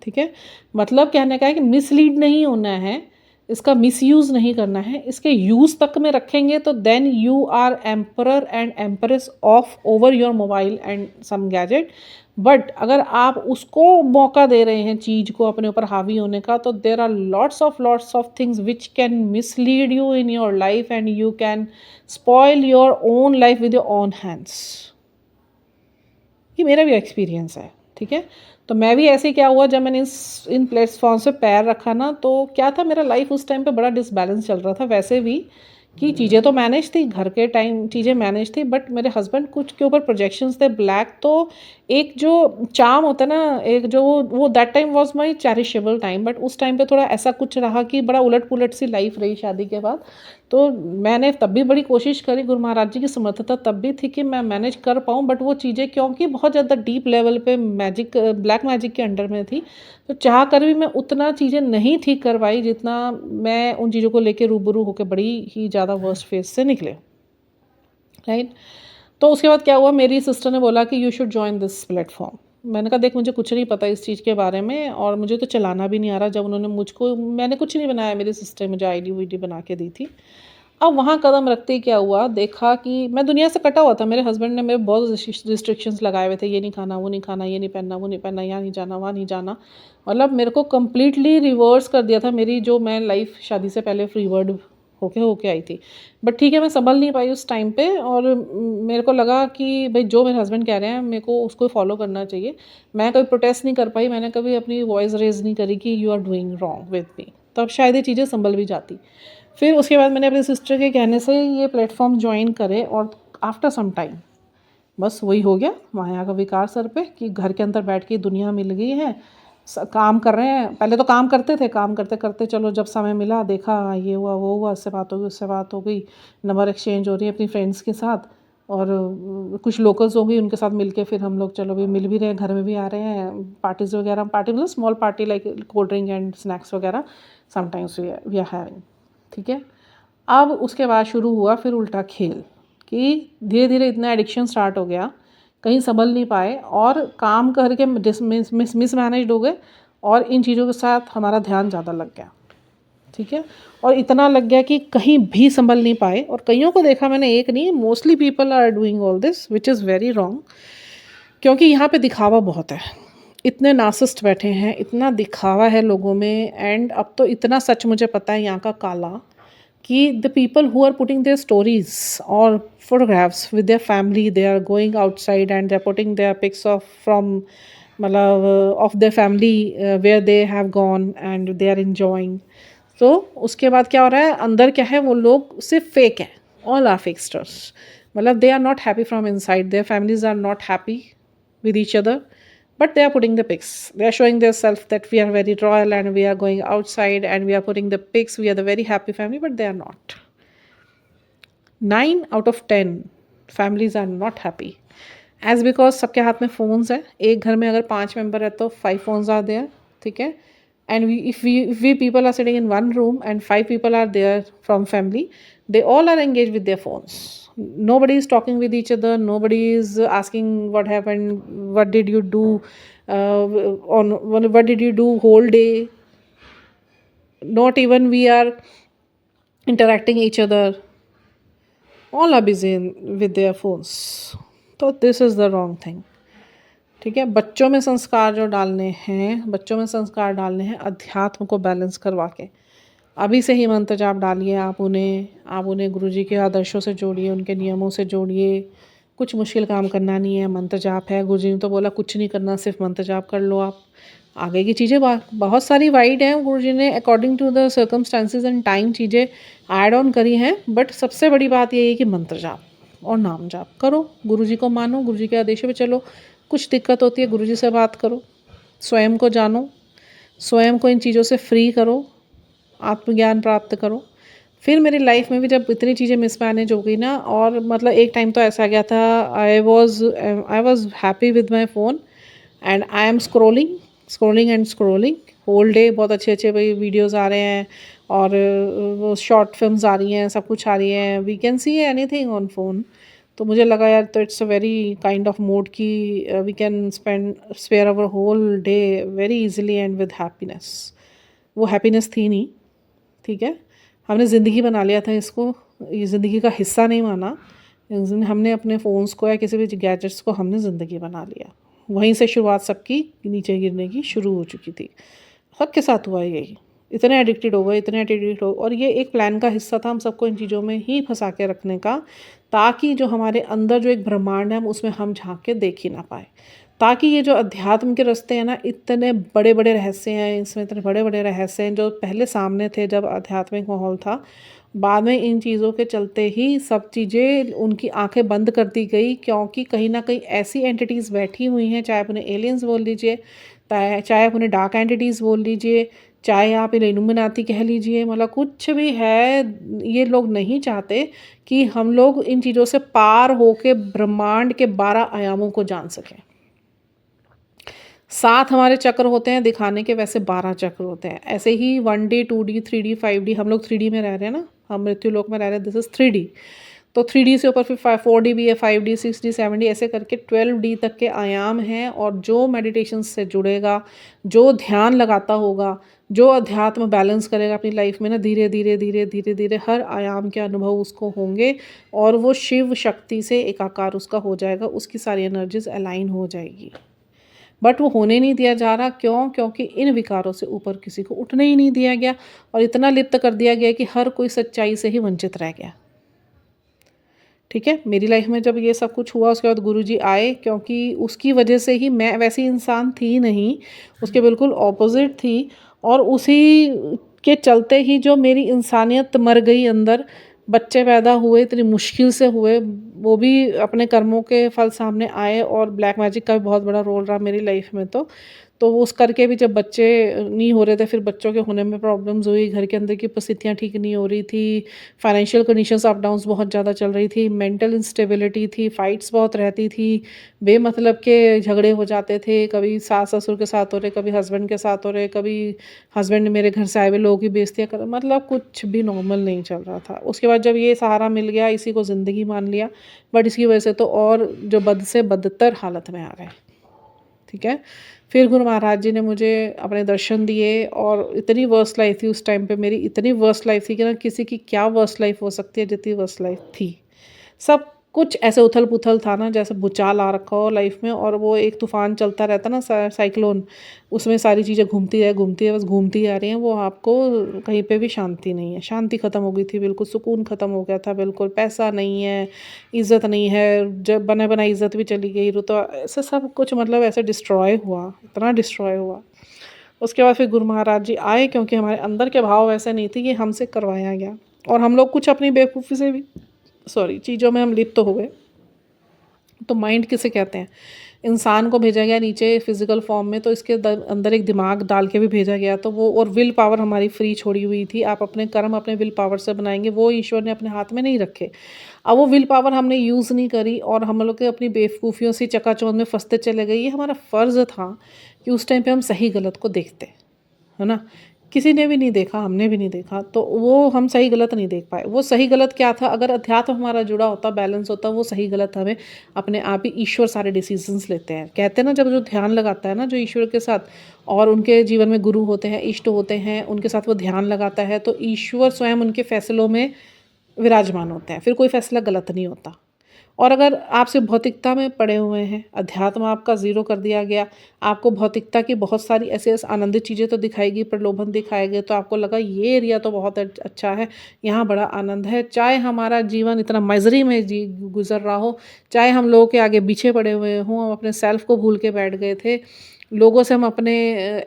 ठीक है, मतलब कहने का है कि मिसलीड नहीं होना है, इसका मिसयूज़ नहीं करना है, इसके यूज़ तक में रखेंगे तो then you are emperor and empress of over your mobile and some gadget. But अगर आप उसको मौका दे रहे हैं चीज़ को अपने ऊपर हावी होने का, तो there are lots of things which can mislead you in your life and you can spoil your own life with your own hands. ये मेरा भी एक्सपीरियंस है। ठीक है, तो मैं भी ऐसे क्या हुआ, जब मैंने इन प्लेटफॉर्म पे पैर रखा ना, तो क्या था, मेरा लाइफ उस टाइम पे बड़ा डिसबैलेंस चल रहा था वैसे भी, कि चीज़ें तो मैनेज थी, घर के टाइम चीज़ें मैनेज थी, बट मेरे हस्बैंड कुछ के ऊपर प्रोजेक्शंस थे ब्लैक। तो एक जो चार्म होता है ना, एक जो वो that time was my cherishable time, but उस टाइम पे थोड़ा ऐसा कुछ रहा कि बड़ा उलट-पुलट सी लाइफ़ रही शादी के बाद। तो मैंने तब भी बड़ी कोशिश करी, गुरु महाराज जी की समर्थता तब भी थी कि मैं मैनेज कर पाऊँ, बट वो चीज़ें क्योंकि बहुत ज़्यादा डीप लेवल पे मैजिक ब्लैक मैजिक के अंडर में थी, तो चाह कर भी मैं उतना चीज़ें नहीं ठीक कर पाई जितना मैं उन चीज़ों को लेके रूबरू होके बड़ी ही ज़्यादा वर्स्ट फेज़ से निकले, राइट? तो उसके बाद क्या हुआ, मेरी सिस्टर ने बोला कि you should join this platform. मैंने कहा देख मुझे कुछ नहीं पता इस चीज़ के बारे में और मुझे तो चलाना भी नहीं आ रहा। जब उन्होंने मुझको मैंने कुछ नहीं बनाया, मेरी सिस्टर ने मुझे आईडी-वाईडी बना के दी थी। अब वहाँ कदम रखते ही क्या हुआ, देखा कि मैं दुनिया से कटा हुआ था। मेरे हस्बैंड ने मेरे बहुत रिस्ट्रिक्शंस लगाए हुए थे, ये नहीं खाना, वो नहीं खाना, ये नहीं पहनना, वो नहीं पहनना, यहाँ नहीं जाना, वहाँ नहीं जाना। मतलब मेरे को कंप्लीटली रिवर्स कर दिया था मेरी जो मैं लाइफ शादी से पहले फ्री बर्ड होके आई थी। बट ठीक है, मैं संभल नहीं पाई उस टाइम पे और मेरे को लगा कि भई जो मेरे हस्बैंड कह रहे हैं मेरे को उसको फॉलो करना चाहिए। मैं कभी प्रोटेस्ट नहीं कर पाई, मैंने कभी अपनी वॉइस रेज़ नहीं करी कि you are doing wrong with me. तब शायद ये चीज़ें संभल भी जाती। फिर उसके बाद मैंने अपनी सिस्टर के कहने से ये प्लेटफ़ॉर्म जॉइन करे और आफ्टर सम टाइम बस वही हो गया, माया का विकार सर पे कि घर के अंदर बैठ के दुनिया मिल गई है। काम कर रहे हैं, पहले तो काम करते थे, काम करते-करते चलो जब समय मिला देखा ये हुआ, वो हुआ, इससे बात हो गई, उससे बात हो गई, नंबर एक्सचेंज हो रही है अपनी फ्रेंड्स के साथ और कुछ लोकल्स हो गई, उनके साथ मिलके फिर हम लोग चलो भी मिल भी रहे हैं, घर में भी आ रहे हैं, पार्टीज़ वगैरह, पार्टी मतलब small party like cold drink and snacks वगैरह समटाइम्स वी आर हैविंग, ठीक है। अब उसके बाद शुरू हुआ फिर उल्टा खेल कि धीरे-धीरे इतना एडिक्शन स्टार्ट हो गया, कहीं संभल नहीं पाए और काम करके मिसमैनेज्ड हो गए और इन चीज़ों के साथ हमारा ध्यान ज़्यादा लग गया, ठीक है? और इतना लग गया कि कहीं भी संभल नहीं पाए और कइयों को देखा मैंने, एक नहीं, mostly people are doing all this which is very wrong क्योंकि यहाँ पे दिखावा बहुत है। इतने नार्सिसिस्ट बैठे हैं, इतना दिखावा है लोगों में एंड अब तो इतना सच मुझे पता है यहाँ का काला कि the people who are putting their stories or photographs with their family, they are going outside and they're putting their pics of from मतलब of their family where they have gone and they are enjoying. तो उसके बाद क्या हो रहा है, अंदर क्या है, वो लोग सिर्फ फेक हैं, all are fakesters, मतलब they are not happy from inside, their families are not happy with each other, but they are putting the pics, they are showing their self that we are very royal and we are going outside and we are putting the pics, we are the very happy family, but they are not. 9 out of 10 families are not happy as because सबके हाथ में phones है। एक घर में अगर 5 member है तो 5 phones are there, ठीक है? And if we people are sitting in one room and 5 people are there from family, they all are engaged with their phones. Nobody is talking with each other, nobody is asking what happened, what did you do on what did you do whole day, not even we are interacting each other, all are busy with their phones. तो this is the wrong thing, ठीक है। बच्चों में संस्कार जो डालने हैं, बच्चों में संस्कार डालने हैं अध्यात्म को बैलेंस करवा के। अभी से ही मंत्र जाप डालिए, आप उन्हें गुरुजी के आदर्शों से जोड़िए, उनके नियमों से जोड़िए। कुछ मुश्किल काम करना नहीं है, मंत्र जाप है, गुरुजी ने तो बोला कुछ नहीं करना, सिर्फ मंत्र जाप कर लो आप। आगे की चीज़ें बहुत सारी वाइड हैं, गुरुजी ने according to the circumstances and time चीज़ें ऐड ऑन करी हैं, बट सबसे बड़ी बात यही है कि मंत्र जाप और नाम जाप करो, गुरुजी को मानो, गुरुजी के आदेशों पे चलो। कुछ दिक्कत होती है गुरुजी से बात करो, स्वयं को जानो, स्वयं को इन चीज़ों से फ्री करो, आत्मज्ञान प्राप्त करो। फिर मेरी लाइफ में भी जब इतनी चीज़ें मिसमैनेज हो गई ना, और मतलब एक टाइम तो ऐसा गया था, I was happy with my phone and I am scrolling and scrolling whole day. बहुत अच्छे भाई वीडियोज़ आ रहे हैं और वो शॉर्ट फिल्म्स आ रही हैं, सब कुछ आ रही हैं, we can see anything on phone. तो मुझे लगा यार, तो it's a very kind of mode कि we can spare our whole day very easily and with happiness. वो हैप्पीनेस थी नहीं, ठीक है। हमने ज़िंदगी बना लिया था इसको, ये ज़िंदगी का हिस्सा नहीं माना। हमने अपने फ़ोन्स को या किसी भी गैजेट्स को हमने ज़िंदगी बना लिया। वहीं से शुरुआत सबकी नीचे गिरने की शुरू हो चुकी थी। सबके साथ हुआ यही, इतने एडिक्टेड हो गए और ये एक प्लान का हिस्सा था हम सबको इन चीज़ों में ही फंसा के रखने का, ताकि जो हमारे अंदर जो एक ब्रह्मांड है उसमें हम झांक के देख ही ना पाए, ताकि ये जो अध्यात्म के रास्ते हैं ना, इतने बड़े बड़े रहस्य हैं इसमें, इतने बड़े बड़े रहस्य हैं जो पहले सामने थे जब आध्यात्मिक माहौल था, बाद में इन चीज़ों के चलते ही सब चीज़ें उनकी आंखें बंद कर दी गई, क्योंकि कहीं ना कहीं ऐसी एंटिटीज़ बैठी हुई हैं, चाहे आप उन्हें एलियंस बोल लीजिए, चाहे आप उन्हें डार्क एंटिटीज़ बोल लीजिए, चाहे आप इन्हें इल्यूमिनाती कह लीजिए, मतलब कुछ भी है, ये लोग नहीं चाहते कि हम लोग इन चीज़ों से पार होके ब्रह्मांड के 12 आयामों को जान सकें। 7 हमारे चक्र होते हैं दिखाने के, वैसे 12 चक्र होते हैं। ऐसे ही 1D 2D 3D 5D, हम लोग 3D में रह रहे हैं ना, हम मृत्यु लोक में रह रहे हैं, दिस इज़ 3D। तो 3D से ऊपर फिर 4D भी है, 5D 6D 7D ऐसे करके 12D तक के आयाम हैं। और जो मेडिटेशन से जुड़ेगा, जो ध्यान लगाता होगा, जो अध्यात्म बैलेंस करेगा अपनी लाइफ में ना, धीरे धीरे धीरे धीरे धीरे हर आयाम के अनुभव उसको होंगे और वो शिव शक्ति से एकाकार उसका हो जाएगा, उसकी सारी एनर्जीज अलाइन हो जाएगी। बट वो होने नहीं दिया जा रहा, क्यों? क्योंकि इन विकारों से ऊपर किसी को उठने ही नहीं दिया गया और इतना लिप्त कर दिया गया कि हर कोई सच्चाई से ही वंचित रह गया। ठीक है, मेरी लाइफ में जब ये सब कुछ हुआ उसके बाद गुरुजी आए, क्योंकि उसकी वजह से ही मैं वैसी इंसान थी नहीं, उसके बिल्कुल ऑपोजिट थी। और उसी के चलते ही जो मेरी इंसानियत मर गई अंदर, बच्चे पैदा हुए इतनी मुश्किल से हुए, वो भी अपने कर्मों के फल सामने आए। और ब्लैक मैजिक का भी बहुत बड़ा रोल रहा मेरी लाइफ में। तो उस करके भी जब बच्चे नहीं हो रहे थे, फिर बच्चों के होने में प्रॉब्लम्स हुई, घर के अंदर की परिस्थितियाँ ठीक नहीं हो रही थी, फाइनेंशियल कंडीशंस अप डाउन्स बहुत ज़्यादा चल रही थी, मेंटल इंस्टेबिलिटी थी, फाइट्स बहुत रहती थी, बेमतलब के झगड़े हो जाते थे, कभी सास ससुर के साथ हो रहे, कभी हस्बैंड के साथ हो रहे, कभी हस्बैंड मेरे घर से आए हुए लोगों की बेइज्जतियाँ कर, मतलब कुछ भी नॉर्मल नहीं चल रहा था। उसके बाद जब ये सहारा मिल गया, इसी को ज़िंदगी मान लिया, बट इसकी वजह से तो और जो बद से बदतर हालत में आ गए। ठीक है, फिर गुरु महाराज जी ने मुझे अपने दर्शन दिए। और इतनी वर्स्ट लाइफ थी उस टाइम पे मेरी, इतनी वर्स्ट लाइफ थी कि ना किसी की क्या वर्स्ट लाइफ हो सकती है, जितनी वर्स्ट लाइफ थी। सब कुछ ऐसे उथल पुथल था ना, जैसे भूचाल आ रखा हो लाइफ में, और वो एक तूफान चलता रहता ना, साइक्लोन, उसमें सारी चीज़ें घूमती है बस घूमती आ रही हैं, वो आपको कहीं पे भी शांति नहीं है। शांति ख़त्म हो गई थी बिल्कुल, सुकून ख़त्म हो गया था बिल्कुल, पैसा नहीं है, इज़्ज़त नहीं है, जब बना बनाई इज़्ज़त भी चली गई, तो ऐसे सब कुछ मतलब ऐसे डिस्ट्रॉय हुआ, इतना डिस्ट्रॉय हुआ। उसके बाद फिर गुरु महाराज जी आए, क्योंकि हमारे अंदर के भाव ऐसे नहीं थे कि हमसे करवाया गया, और हम लोग कुछ अपनी बेवकूफ़ी से भी चीज़ों में हम लिप्त हो गए। तो माइंड किसे कहते हैं? इंसान को भेजा गया नीचे फिजिकल फॉर्म में, तो इसके अंदर एक दिमाग डाल के भी भेजा गया, तो वो और विल पावर हमारी फ्री छोड़ी हुई थी। आप अपने कर्म अपने विल पावर से बनाएंगे, वो ईश्वर ने अपने हाथ में नहीं रखे। अब वो विल पावर हमने यूज़ नहीं करी, और हम लोग के अपनी बेवकूफ़ियों से चकाचौंध में फंसते चले गए। ये हमारा फ़र्ज़ था कि उस टाइम पे हम सही गलत को देखते, है ना? किसी ने भी नहीं देखा, हमने भी नहीं देखा, तो वो हम सही गलत नहीं देख पाए। वो सही गलत क्या था? अगर अध्यात्म हमारा जुड़ा होता, बैलेंस होता, वो सही गलत हमें अपने आप ही ईश्वर सारे डिसीजंस लेते हैं। कहते हैं ना, जब जो ध्यान लगाता है ना जो ईश्वर के साथ, और उनके जीवन में गुरु होते हैं, इष्ट होते हैं, उनके साथ वो ध्यान लगाता है, तो ईश्वर स्वयं उनके फैसलों में विराजमान होते हैं, फिर कोई फैसला गलत नहीं होता। और अगर आप सिर्फ भौतिकता में पड़े हुए हैं, अध्यात्म आपका ज़ीरो कर दिया गया, आपको भौतिकता की बहुत सारी ऐसे आनंदित चीज़ें तो दिखाएगी, प्रलोभन दिखाएंगे, तो आपको लगा ये एरिया तो बहुत अच्छा है, यहाँ बड़ा आनंद है। चाहे हमारा जीवन इतना माइजरी में गुजर रहा हो, चाहे हम लोगों के आगे पीछे पड़े हुए हों, हम अपने सेल्फ को भूल के बैठ गए थे, लोगों से हम अपने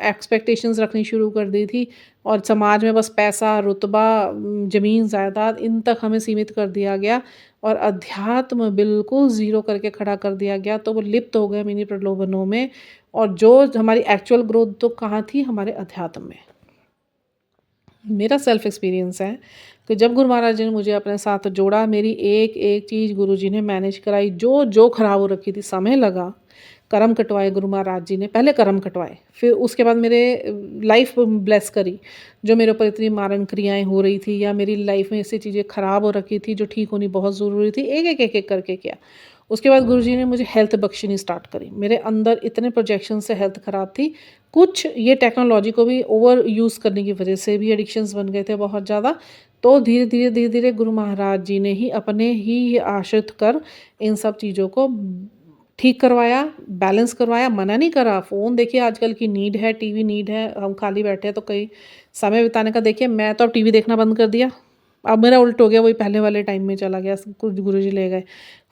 एक्सपेक्टेशंस रखनी शुरू कर दी थी, और समाज में बस पैसा, रुतबा, ज़मीन जायदाद, इन तक हमें सीमित कर दिया गया, और अध्यात्म बिल्कुल ज़ीरो करके खड़ा कर दिया गया। तो वो लिप्त हो गए मिनी प्रलोभनों में, और जो हमारी एक्चुअल ग्रोथ तो कहाँ थी? हमारे अध्यात्म में। मेरा सेल्फ एक्सपीरियंस है कि जब गुरु महाराज जी ने मुझे अपने साथ जोड़ा, मेरी एक एक चीज़ गुरु जी ने मैनेज कराई, जो जो खराब हो रखी थी। समय लगा, कर्म कटवाए गुरु महाराज जी ने, पहले कर्म कटवाए, फिर उसके बाद मेरे लाइफ ब्लेस करी। जो मेरे ऊपर इतनी मारण क्रियाएं हो रही थी, या मेरी लाइफ में ऐसी चीज़ें ख़राब हो रखी थी जो ठीक होनी बहुत ज़रूरी थी, एक एक एक एक करके किया। उसके बाद गुरुजी ने मुझे हेल्थ बख्शनी स्टार्ट करी। मेरे अंदर इतने प्रोजेक्शन से हेल्थ ख़राब थी, कुछ ये टेक्नोलॉजी को भी ओवर यूज़ करने की वजह से भी एडिक्शंस बन गए थे बहुत ज़्यादा। तो धीरे धीरे धीरे धीरे गुरु महाराज जी ने ही अपने ही आश्रित कर इन सब चीज़ों को ठीक करवाया, बैलेंस करवाया। मना नहीं करा, फ़ोन देखिए आजकल की नीड है, टीवी नीड है, हम खाली बैठे हैं तो कहीं समय बिताने का। देखिए मैं तो अब टीवी देखना बंद कर दिया, अब मेरा उल्ट हो गया, वही पहले वाले टाइम में चला गया, कुछ गुरुजी ले गए।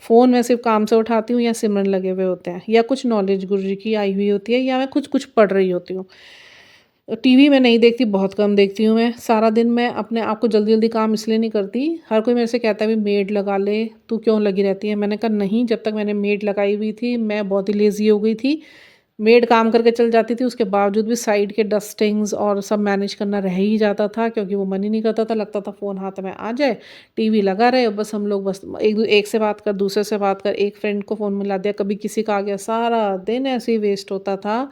फ़ोन मैं सिर्फ काम से उठाती हूँ, या सिमरन लगे हुए होते हैं, या कुछ नॉलेज गुरुजी की आई हुई होती है, या मैं कुछ कुछ पढ़ रही होती हूँ। टीवी मैं नहीं देखती, बहुत कम देखती हूँ मैं। सारा दिन मैं अपने आप को जल्दी-जल्दी काम इसलिए नहीं करती, हर कोई मेरे से कहता है, "भई मेड लगा ले, तू क्यों लगी रहती है?" मैंने कहा, "नहीं, जब तक मैंने मेड लगाई हुई थी, मैं बहुत ही लेज़ी हो गई थी। मेड काम करके चल जाती थी, उसके बावजूद भी साइड के डस्टिंग्स और सब मैनेज करना रह ही जाता था, क्योंकि वो मन ही नहीं करता था। लगता था फ़ोन हाथ में आ जाए, टीवी लगा रहे, बस हम लोग बस एक से बात कर, दूसरे से बात कर, एक फ्रेंड को फ़ोन मिला दिया, कभी किसी का आ गया। सारा दिन ऐसे ही वेस्ट होता था,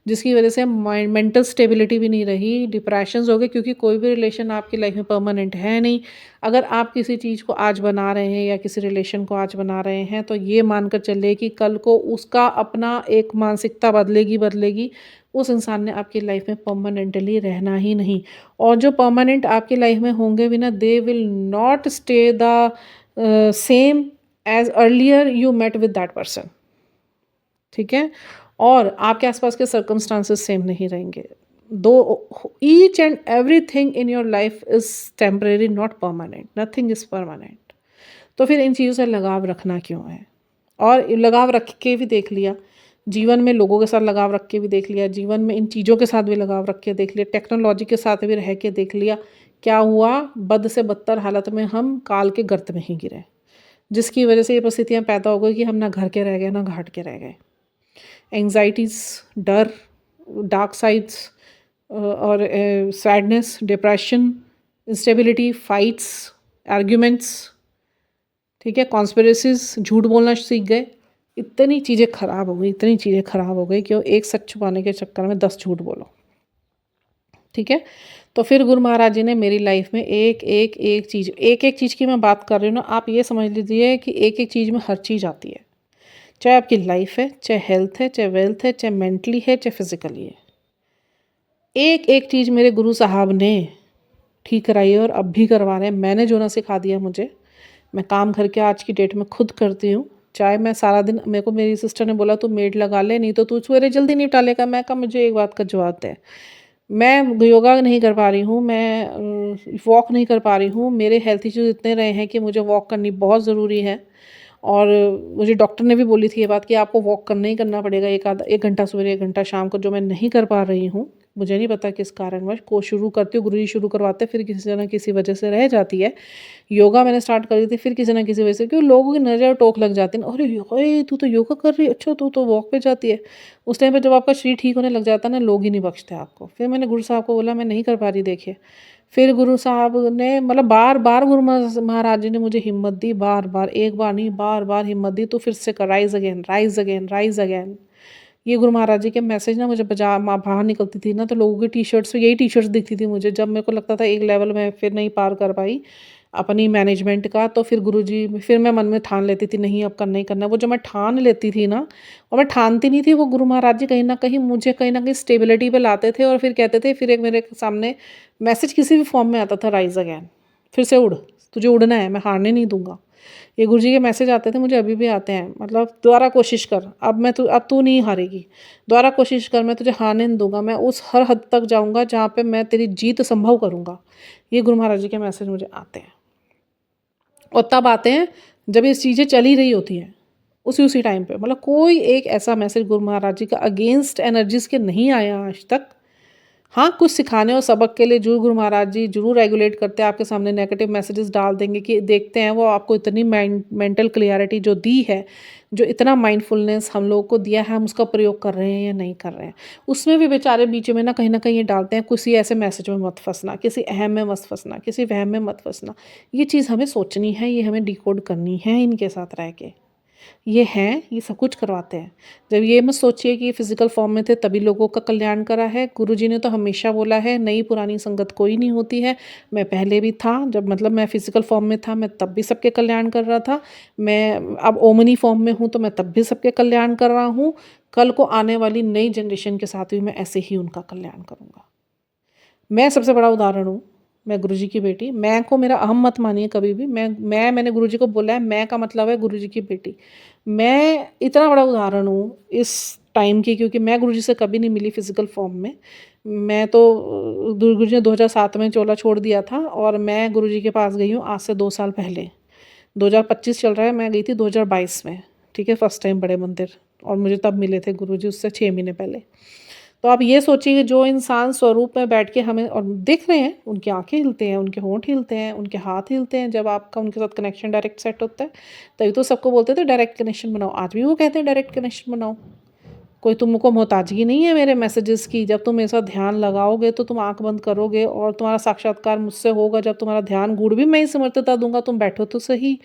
जिसकी वजह से माइंड मेंटल स्टेबिलिटी भी नहीं रही, डिप्रेशंस हो गए, क्योंकि कोई भी रिलेशन आपकी लाइफ में परमानेंट है नहीं। अगर आप किसी चीज़ को आज बना रहे हैं या किसी रिलेशन को आज बना रहे हैं, तो ये मानकर चलिए कि कल को उसका अपना एक मानसिकता बदलेगी, उस इंसान ने आपकी लाइफ में परमानेंटली रहना ही नहीं। और जो परमानेंट आपकी लाइफ में होंगे भी ना, they will not stay the same as earlier you met with that person. ठीक है? और आपके आसपास के सर्कमस्टांसेस सेम नहीं रहेंगे। दो each and everything in your life is temporary, not permanent, nothing is permanent. तो फिर इन चीज़ों से लगाव रखना क्यों है? और लगाव रख के भी देख लिया, जीवन में लोगों के साथ लगाव रख के भी देख लिया, जीवन में इन चीज़ों के साथ भी लगाव रख के देख लिया, टेक्नोलॉजी के साथ भी रह के देख लिया। क्या हुआ? बद से बदतर हालत में हम काल के गर्त में ही गिरे, जिसकी वजह से ये परिस्थितियाँ पैदा हो गई कि हम ना घर के रह गए, ना घाट के रह गए। एंग्जाइटीज़, डर, डार्क साइड्स और sadness, depression, instability, fights, arguments, ठीक है, कॉन्स्पिरेसीज़, झूठ बोलना सीख गए। इतनी चीज़ें ख़राब हो गई, इतनी चीज़ें ख़राब हो गई कि वो एक सच छुपाने के चक्कर में 10 झूठ बोलो। ठीक है? तो फिर गुरु महाराज जी ने मेरी लाइफ में एक-एक चीज़ की मैं बात कर रही हूँ ना, आप ये समझ लीजिए कि एक-एक चीज़ में हर चीज़ आती है। चाहे आपकी लाइफ है, चाहे हेल्थ है, चाहे वेल्थ है, चाहे मेंटली है, चाहे फिज़िकली है। एक-एक चीज़ मेरे गुरु साहब ने ठीक कराई है और अब भी करवा रहे हैं। मैंने जो ना सिखा दिया मुझे, मैं काम घर के आज की डेट में खुद करती हूँ। चाहे मैं सारा दिन, मेरे को मेरी सिस्टर ने बोला तू मेड लगा ले, नहीं तो तू सवेरे जल्दी निपटा लेगा। मैं कहा मुझे एक बात का जवाब दे, मैं योगा नहीं कर पा रही हूँ, मैं वॉक नहीं कर पा रही हूँ, मेरे हेल्थ इश्यूज़ इतने रहे हैं कि मुझे वॉक करनी बहुत ज़रूरी है। और मुझे डॉक्टर ने भी बोली थी ये बात कि आपको वॉक करना ही करना पड़ेगा, एक घंटा सवेरे, 1 घंटा शाम को, जो मैं नहीं कर पा रही हूँ। मुझे नहीं पता किस कारणवश। को शुरू करती हूँ, गुरुजी शुरू करवाते हैं, फिर किसी न किसी वजह से रह जाती है। योगा मैंने स्टार्ट करी थी, फिर किसी न किसी वजह से, क्योंकि लोगों की नज़र टोक लग जाती है ना, "अरे! ओए तू तो योगा कर रही है, अच्छा तू तो वॉक पे जाती है।" उस टाइम पे जब आपका शरीर ठीक होने लग जाता है ना, लोग ही नहीं बख्शते आपको। फिर मैंने गुरु साहब को बोला मैं नहीं कर पा रही, देखिए। फिर गुरु साहब ने मतलब बार-बार गुरु महाराज जी ने मुझे हिम्मत दी, बार-बार, एक बार नहीं, बार-बार हिम्मत दी, "तू फिर से कर, rise again, rise again, rise again." ये गुरु महाराज जी के मैसेज ना मुझे बाहर निकलती थी ना, तो लोगों की टी-शर्ट्स पे यही टी-शर्ट्स दिखती थी मुझे। जब मेरे को लगता था एक लेवल मैं फिर नहीं पार कर पाई अपनी मैनेजमेंट का, तो फिर गुरुजी, फिर मैं मन में ठान लेती थी नहीं अब करना ही करना है। वो जो मैं ठान लेती थी ना, और मैं ठानती नहीं थी, वो गुरु महाराज जी कहीं न कहीं मुझे कहीं न कहीं स्टेबिलिटी पे लाते थे और फिर कहते थे, फिर एक मेरे सामने मैसेज किसी भी फॉर्म में आता था, राइज़ अगेन, फिर से उड़, तुझे उड़ना है, मैं हारने नहीं दूँगा। ये गुरुजी के मैसेज आते थे, मुझे अभी भी आते हैं, मतलब दोबारा कोशिश कर, अब तू नहीं हारेगी, दोबारा कोशिश कर, मैं तुझे हारने नहीं दूँगा, मैं उस हर हद तक जाऊँगा जहाँ पे मैं तेरी जीत संभव करूँगा। ये गुरु महाराज जी के मैसेज मुझे आते हैं। और तब आते हैं जब ये चीज़ें चल ही रही होती हैं, उसी टाइम पे, मतलब कोई एक ऐसा मैसेज गुरु महाराज जी का अगेंस्ट एनर्जीज़ के नहीं आया आज तक। हाँ, कुछ सिखाने और सबक के लिए ज़रूर गुरु महाराज जी ज़रूर रेगुलेट करते हैं, आपके सामने नेगेटिव मैसेजेस डाल देंगे कि देखते हैं वो आपको इतनी मेंटल क्लियरिटी जो दी है, जो इतना माइंडफुलनेस हम लोगों को दिया है, हम उसका प्रयोग कर रहे हैं या नहीं कर रहे हैं। उसमें भी बेचारे बीच में ना कहीं न कहीं ये डालते हैं, किसी ऐसे मैसेज में मत फँसना, किसी अहम में मत फँसना, किसी वहम में मत फँसना। ये चीज़ हमें सोचनी है, ये हमें डिकोड करनी है इनके साथ रह के। ये हैं, ये सब कुछ करवाते हैं। जब ये मत सोचिए कि ये फ़िज़िकल फ़ॉर्म में थे तभी लोगों का कल्याण करा है। गुरुजी ने तो हमेशा बोला है, नई पुरानी संगत कोई नहीं होती है। मैं पहले भी था, जब मतलब मैं फ़िज़िकल फ़ॉर्म में था, मैं तब भी सबके कल्याण कर रहा था। मैं अब ओमनी फ़ॉर्म में हूँ, तो मैं तब भी सबके कल्याण कर रहा हूँ। कल को आने वाली नई जनरेशन के साथ भी मैं ऐसे ही उनका कल्याण करूँगा। मैं सबसे बड़ा उदाहरण हूँ, मैं गुरुजी की बेटी। मैं को मेरा अहम मत मानिए कभी भी। मैंने गुरुजी को बोला है, मैं का मतलब है गुरुजी की बेटी। मैं इतना बड़ा उदाहरण हूँ इस टाइम की, क्योंकि मैं गुरुजी से कभी नहीं मिली फ़िज़िकल फ़ॉर्म में। मैं तो गुरुजी ने 2007 में चोला छोड़ दिया था और मैं गुरुजी के पास गई हूँ आज से 2 साल पहले। 2025 चल रहा है, मैं गई थी 2022 में, ठीक है, फर्स्ट टाइम बड़े मंदिर, और मुझे तब मिले थे गुरुजी, उससे 6 महीने पहले। तो आप ये सोचिए कि जो इंसान स्वरूप में बैठ के हमें और देख रहे हैं, उनकी आँखें हिलती हैं, उनके होंठ हिलते हैं, उनके हाथ हिलते हैं जब आपका उनके साथ कनेक्शन डायरेक्ट सेट होता है। तभी तो सबको बोलते थे डायरेक्ट कनेक्शन बनाओ, आज भी वो कहते हैं डायरेक्ट कनेक्शन बनाओ। कोई तुमको मोहताजगी नहीं है मेरे मैसेजेस की, जब तुम मेरे साथ ध्यान लगाओगे तो तुम आँख बंद करोगे और तुम्हारा साक्षात्कार मुझसे होगा, जब तुम्हारा ध्यान गूढ़ भी मैं ही समर्थता दूँगा, तुम बैठो तो सही।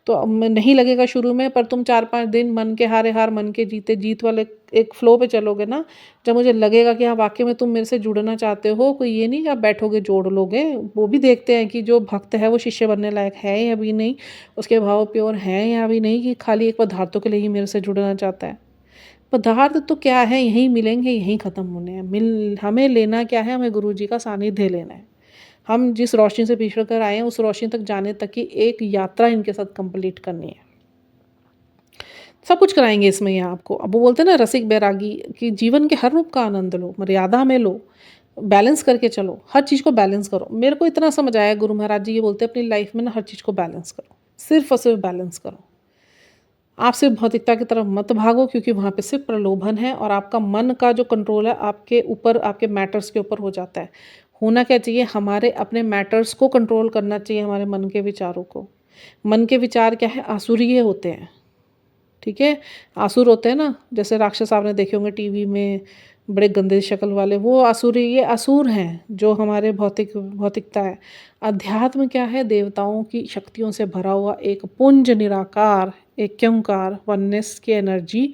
तो नहीं लगेगा शुरू में, पर तुम 4-5 दिन मन के हारे हार मन के जीते जीत वाले एक फ्लो पे चलोगे ना, जब मुझे लगेगा कि हाँ, वाक़ई में तुम मेरे से जुड़ना चाहते हो, कोई ये नहीं कि आप बैठोगे जोड़ लोगे। वो भी देखते हैं कि जो भक्त है वो शिष्य बनने लायक है या भी नहीं, उसके भाव प्योर हैं या भी नहीं, कि खाली एक पदार्थों के लिए ही मेरे से जुड़ना चाहता है। पदार्थ तो क्या है, यहीं मिलेंगे, यहीं ख़त्म होने हैं। हमें लेना क्या है, हमें गुरु जी का सानिध्य लेना है। हम जिस रोशनी से पिछड़ कर आए हैं, उस रोशनी तक जाने तक की एक यात्रा इनके साथ कंप्लीट करनी है। सब कुछ कराएँगे इसमें ये आपको। अब वो बोलते हैं ना रसिक बैरागी, कि जीवन के हर रूप का आनंद लो, मर्यादा में लो, बैलेंस करके चलो, हर चीज़ को बैलेंस करो। मेरे को इतना समझ आया, गुरु महाराज जी ये बोलते हैं अपनी लाइफ़ में ना हर चीज़ को बैलेंस करो, सिर्फ़ और सिर्फ़ बैलेंस करो। आप सिर्फ भौतिकता की तरफ मत भागो, क्योंकि वहाँ पे सिर्फ प्रलोभन है और आपका मन का जो कंट्रोल है आपके ऊपर, आपके मैटर्स के ऊपर हो जाता है। होना क्या चाहिए, हमारे अपने मैटर्स को कंट्रोल करना चाहिए, हमारे मन के विचारों को। मन के विचार क्या है, आसुरीय होते हैं, ठीक है? आसुर होते हैं ना, जैसे राक्षस आपने देखे होंगे टीवी में, बड़े गंदे शक्ल वाले, वो आसुरी, ये असुर हैं जो हमारे भौतिकता है। अध्यात्म क्या है, देवताओं की शक्तियों से भरा हुआ एक पुंज निराकार, एकंकार, वननेस की energy,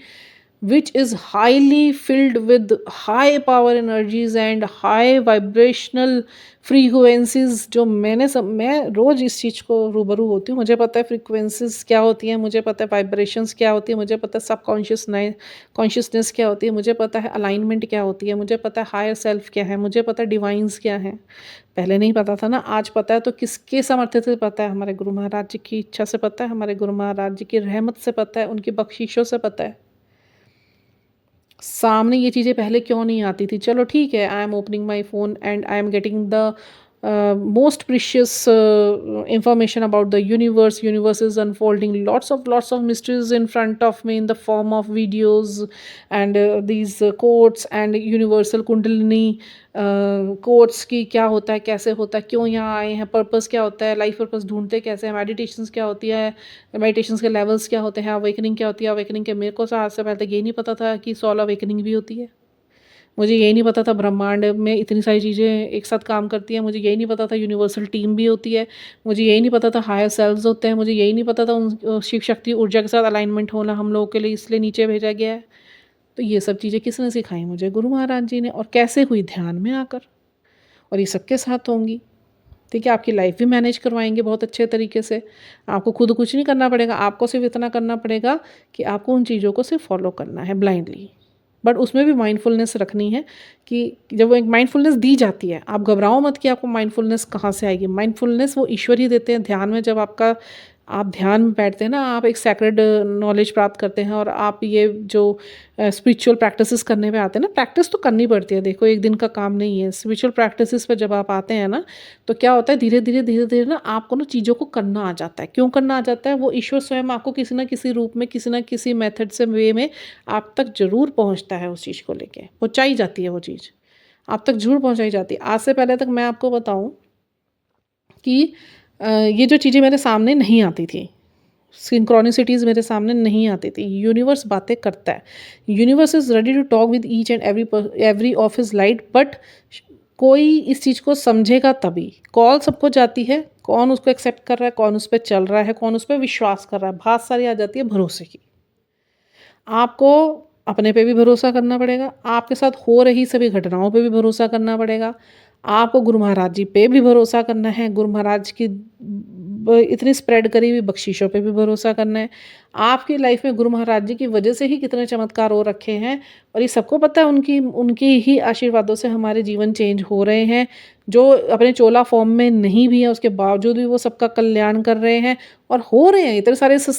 which is highly filled with high power energies and high vibrational frequencies। जो मैं रोज़ इस चीज़ को रूबरू होती हूँ, मुझे पता है फ्रीक्वेंसीज क्या होती हैं, मुझे पता है वाइब्रेशंस क्या होती है, मुझे पता है कॉन्शियसनेस क्या होती है, मुझे पता है अलाइनमेंट क्या होती है, मुझे पता है हायर सेल्फ क्या है, मुझे पता है डिवाइंस क्या है। पहले नहीं पता था ना, आज पता है। तो किसके सामर्थ्य से पता है, हमारे गुरु महाराज जी की इच्छा से पता है, हमारे गुरु महाराज जी की रहमत से पता है, उनकी बख्शिशों से पता है। सामने ये चीज़ें पहले क्यों नहीं आती थी? चलो ठीक है, I am opening my phone and I am getting the most precious information about the universe. Universe is unfolding lots of mysteries in front of me in the form of videos and these quotes and universal kundalini quotes, की क्या होता है, कैसे होता है, क्यों यहाँ आए हैं, पर्पस क्या होता है, लाइफ पर्पस ढूंढते कैसे हैं, मेडिटेशंस क्या होती है, मेडिटेशंस के लेवल्स क्या होते हैं, अवेकनिंग क्या होती है, अवेकनिंग के मेरे को आज से पहले तक ये नहीं पता था कि सोल अवेकनिंग भी होती है। मुझे यही नहीं पता था ब्रह्मांड में इतनी सारी चीज़ें एक साथ काम करती हैं। मुझे यही नहीं पता था यूनिवर्सल टीम भी होती है। मुझे यही नहीं पता था हायर सेल्स होते हैं। मुझे यही नहीं पता था उन शिव शक्ति ऊर्जा के साथ अलाइनमेंट होना हम लोगों के लिए इसलिए नीचे भेजा गया है। तो ये सब चीज़ें किसने सिखाई मुझे? गुरु महाराज जी ने। और कैसे हुई? ध्यान में आकर। और ये सबके साथ होंगी। ठीक है, आपकी लाइफ भी मैनेज करवाएँगे बहुत अच्छे तरीके से। आपको खुद कुछ नहीं करना पड़ेगा, आपको सिर्फ़ इतना करना पड़ेगा कि आपको उन चीज़ों को सिर्फ़ फ़ॉलो करना है ब्लाइंडली। बट उसमें भी माइंडफुलनेस रखनी है, कि जब वो एक माइंडफुलनेस दी जाती है, आप घबराओ मत कि आपको माइंडफुलनेस कहाँ से आएगी। माइंडफुलनेस वो ईश्वर ही देते हैं ध्यान में। जब आप ध्यान में बैठते हैं ना, आप एक सैक्रेड नॉलेज प्राप्त करते हैं और आप ये जो स्पिरिचुअल प्रैक्टिसेस करने पे आते हैं ना, प्रैक्टिस तो करनी पड़ती है, देखो एक दिन का काम नहीं है। स्पिरिचुअल प्रैक्टिसेस पे जब आप आते हैं ना, तो क्या होता है, धीरे धीरे ना आपको ना चीज़ों को करना आ जाता है। क्यों करना आ जाता है? वो ईश्वर स्वयं आपको किसी न किसी रूप में, किसी न किसी मेथड से, वे में आप तक ज़रूर पहुँचता है। उस चीज़ को लेके पहुँचाई जाती है, वो चीज़ आप तक ज़रूर पहुँचाई जाती है। आज से पहले तक मैं आपको बताऊँ कि ये जो चीज़ें मेरे सामने नहीं आती थी, सिंक्रोनिसिटीज़ मेरे सामने नहीं आती थी। यूनिवर्स बातें करता है। Universe is ready to talk with each and every of his light, but कोई इस चीज़ को समझेगा तभी। कॉल सबको जाती है, कौन उसको एक्सेप्ट कर रहा है, कौन उस पर चल रहा है, कौन उस पर विश्वास कर रहा है। बात सारी आ जाती है भरोसे की। आपको अपने पे भी भरोसा करना पड़ेगा, आपके साथ हो रही सभी घटनाओं पे भी भरोसा करना पड़ेगा, आपको गुरु महाराज जी पे भी भरोसा करना है, गुरु महाराज की इतनी स्प्रेड करी हुई बख्शीशों पे भी भरोसा करना है। आपकी लाइफ में गुरु महाराज जी की वजह से ही कितने चमत्कार हो रखे हैं, और ये सबको पता है। उनकी उनकी ही आशीर्वादों से हमारे जीवन चेंज हो रहे हैं। जो अपने चोला फॉर्म में नहीं भी है, उसके बावजूद भी वो सबका कल्याण कर रहे हैं और हो रहे हैं।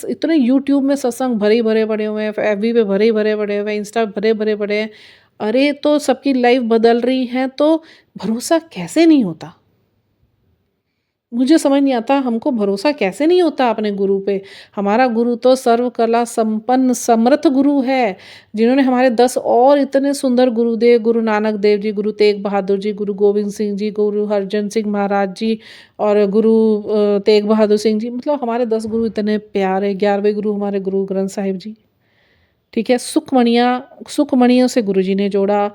इतने यूट्यूब में सत्संग भरे भरे पड़े हुए हैं, एफबी पे भरे भरे पड़े हुए हैं, इंस्टा भरे भरे पड़े हैं। अरे तो सबकी लाइफ बदल रही है, तो भरोसा कैसे नहीं होता? मुझे समझ नहीं आता हमको भरोसा कैसे नहीं होता अपने गुरु पे। हमारा गुरु तो सर्व कला संपन्न समर्थ गुरु है, जिन्होंने हमारे 10 और इतने सुंदर गुरुदेव, गुरु नानक देव जी, गुरु तेग बहादुर जी, गुरु गोविंद सिंह जी, गुरु हरजन सिंह महाराज जी और गुरु तेग बहादुर सिंह जी, मतलब हमारे 10 गुरु इतने प्यारे, 11वें गुरु हमारे गुरु ग्रंथ साहिब जी। ठीक है, सुखमणियों से गुरुजी ने जोड़ा,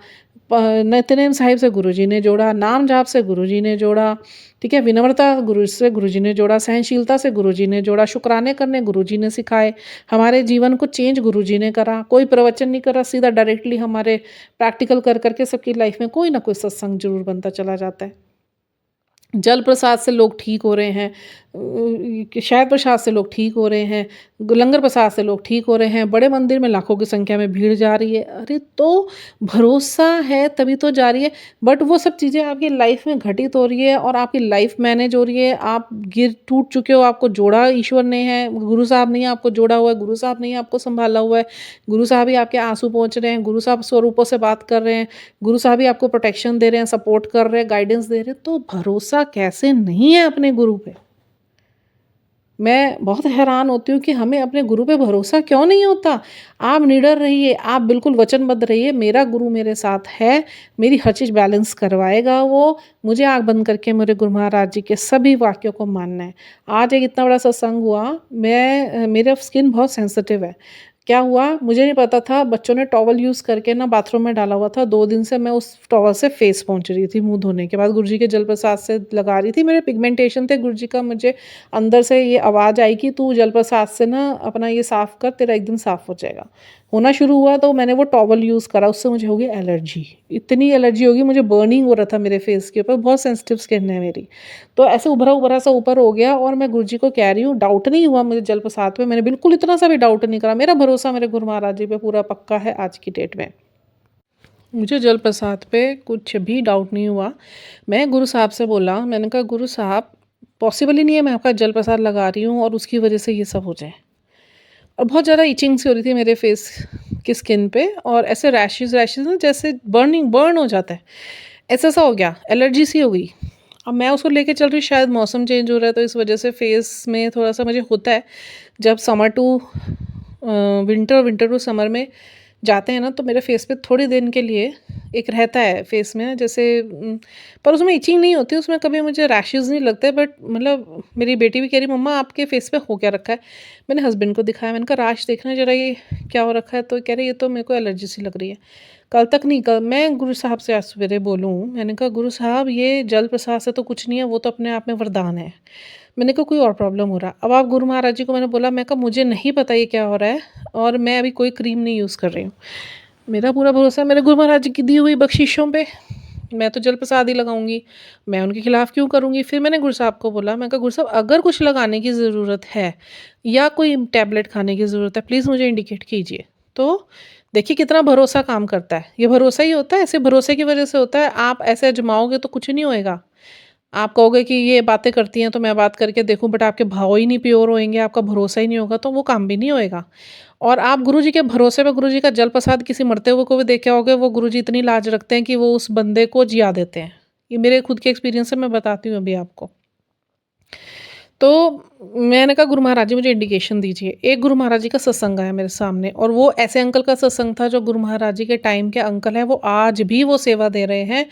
नित्यनेम साहिब से गुरुजी ने जोड़ा, नाम जाप से गुरुजी ने जोड़ा, ठीक है, विनम्रता गुरु से गुरुजी ने जोड़ा, सहनशीलता से गुरुजी ने जोड़ा, शुक्राने करने गुरुजी ने सिखाए, हमारे जीवन को चेंज गुरुजी ने करा, कोई प्रवचन नहीं करा, सीधा डायरेक्टली हमारे प्रैक्टिकल कर करके सबकी लाइफ में कोई ना कोई सत्संग जरूर बनता चला जाता है। जल प्रसाद से लोग ठीक हो रहे हैं, शहद प्रसाद से लोग ठीक हो रहे हैं, लंगर प्रसाद से लोग ठीक हो रहे हैं, बड़े मंदिर में लाखों की संख्या में भीड़ जा रही है। अरे तो भरोसा है तभी तो जा रही है। बट वो सब चीज़ें आपकी लाइफ में घटित हो रही है और आपकी लाइफ मैनेज हो रही है, आप गिर टूट चुके हो, आपको जोड़ा ईश्वर ने है, गुरु साहब नहीं आपको जोड़ा हुआ है, गुरु साहब नहीं आपको संभाला हुआ है, गुरु साहब ही आपके आंसू पहुँच रहे हैं, गुरु साहब स्वरूपों से बात कर रहे हैं, गुरु साहब ही आपको प्रोटेक्शन दे रहे हैं, सपोर्ट कर रहे हैं, गाइडेंस दे रहे हैं, तो भरोसा कैसे नहीं है अपने गुरु पे। मैं बहुत हैरान होती हूँ कि हमें अपने गुरु पे भरोसा क्यों नहीं होता। आप निडर रहिए, आप बिल्कुल वचनबद्ध रहिए, मेरा गुरु मेरे साथ है, मेरी हर चीज़ बैलेंस करवाएगा वो, मुझे आँख बंद करके मेरे गुरु महाराज जी के सभी वाक्यों को मानना है। आज एक इतना बड़ा सत्संग हुआ, मेरा स्किन बहुत सेंसिटिव है। क्या हुआ मुझे नहीं पता था, बच्चों ने टॉवल यूज़ करके ना बाथरूम में डाला हुआ था, 2 दिन से मैं उस टॉवल से फेस पोंछ रही थी, मुँह धोने के बाद गुरुजी के जल प्रसाद से लगा रही थी। मेरे पिगमेंटेशन थे, गुरुजी का मुझे अंदर से ये आवाज़ आई कि तू जल प्रसाद से ना अपना ये साफ़ कर, तेरा एकदम साफ़ हो जाएगा। होना शुरू हुआ तो मैंने वो टॉवल यूज़ करा, उससे मुझे हो गई एलर्जी। इतनी एलर्जी हो गई, मुझे बर्निंग हो रहा था मेरे फेस के ऊपर, बहुत सेंसिटिव स्किन है मेरी। तो ऐसे उभरा-उभरा सा ऊपर हो गया और मैं गुरुजी को कह रही हूँ, डाउट नहीं हुआ मुझे जल प्रसाद पे, मैंने बिल्कुल इतना सा भी डाउट नहीं करा। मेरा भरोसा मेरे गुरु महाराज जी पे पूरा पक्का है आज की डेट में। मुझे जल प्रसाद पे कुछ भी डाउट नहीं हुआ। मैं गुरु साहब से बोला, मैंने कहा गुरु साहब पॉसिबल ही नहीं है मैं आपका जल प्रसाद लगा रही हूँ और उसकी वजह से ये सब हो जाए। और बहुत ज़्यादा इचिंग सी हो रही थी मेरे फेस की स्किन पे और ऐसे रैशेज़ रैशेज़ ना जैसे बर्न हो जाता है, ऐसा-सा हो गया, एलर्जी सी हो गई। अब मैं उसको लेके चल रही हूँ, शायद मौसम चेंज हो रहा है तो इस वजह से फेस में थोड़ा-सा मुझे होता है। जब summer to winter, winter to summer में जाते हैं ना तो मेरे फेस पे थोड़ी दिन के लिए एक रहता है फेस में जैसे पर उसमें इचिंग नहीं होती, उसमें कभी मुझे रैशेज़ नहीं लगते, बट मतलब मेरी बेटी भी कह रही मम्मा आपके फेस पे हो क्या रखा है? मैंने हस्बैंड को दिखाया, मैंने कहा राश देखना ज़रा ये क्या हो रखा है? तो कह रही ये तो मेरे को एलर्जी सी लग रही है। कल तक नहीं, कल मैं गुरु साहब से आज सवेरे बोलूँ, मैंने कहा गुरु साहब ये जल प्रसाद से तो कुछ नहीं है, वो तो अपने आप में वरदान है। मैंने कहा कोई और प्रॉब्लम हो रहा। अब आप गुरु महाराज जी को मैंने बोला, मैं कहा मुझे नहीं पता ये क्या हो रहा है और मैं अभी कोई क्रीम नहीं यूज़ कर रही हूँ। मेरा पूरा भरोसा है मेरे गुरु महाराज जी की दी हुई बख्शीशों पे। मैं तो जल प्रसाद ही लगाऊँगी, मैं उनके खिलाफ़ क्यों करूँगी? फिर मैंने गुरु साहब को बोला, मैं कहा गुरु साहब अगर कुछ लगाने की ज़रूरत है या कोई टैबलेट खाने की ज़रूरत है, प्लीज़ मुझे इंडिकेट कीजिए। तो देखिए कितना भरोसा काम करता है। ये भरोसा ही होता है, ऐसे भरोसे की वज़ह से होता है। आप ऐसे आज़माओगे तो कुछ नहीं होएगा। आप कहोगे कि ये बातें करती हैं तो मैं बात करके देखूँ, बट आपके भाव ही नहीं प्योर होएँगे, आपका भरोसा ही नहीं होगा तो वो काम भी नहीं होएगा। और आप गुरुजी के भरोसे पे गुरुजी का जल प्रसाद किसी मरते हुए को भी देखे होगे, वो गुरुजी इतनी लाज रखते हैं कि वो उस बंदे को जिया देते हैं। ये मेरे खुद के एक्सपीरियंस से मैं बताती हूँ अभी आपको। तो मैंने कहा गुरु महाराज जी मुझे इंडिकेशन दीजिए। एक गुरु महाराज जी का सत्संग आया मेरे सामने और वो ऐसे अंकल का सत्संग था जो गुरु महाराज जी के टाइम के अंकल हैं, वो आज भी वो सेवा दे रहे हैं।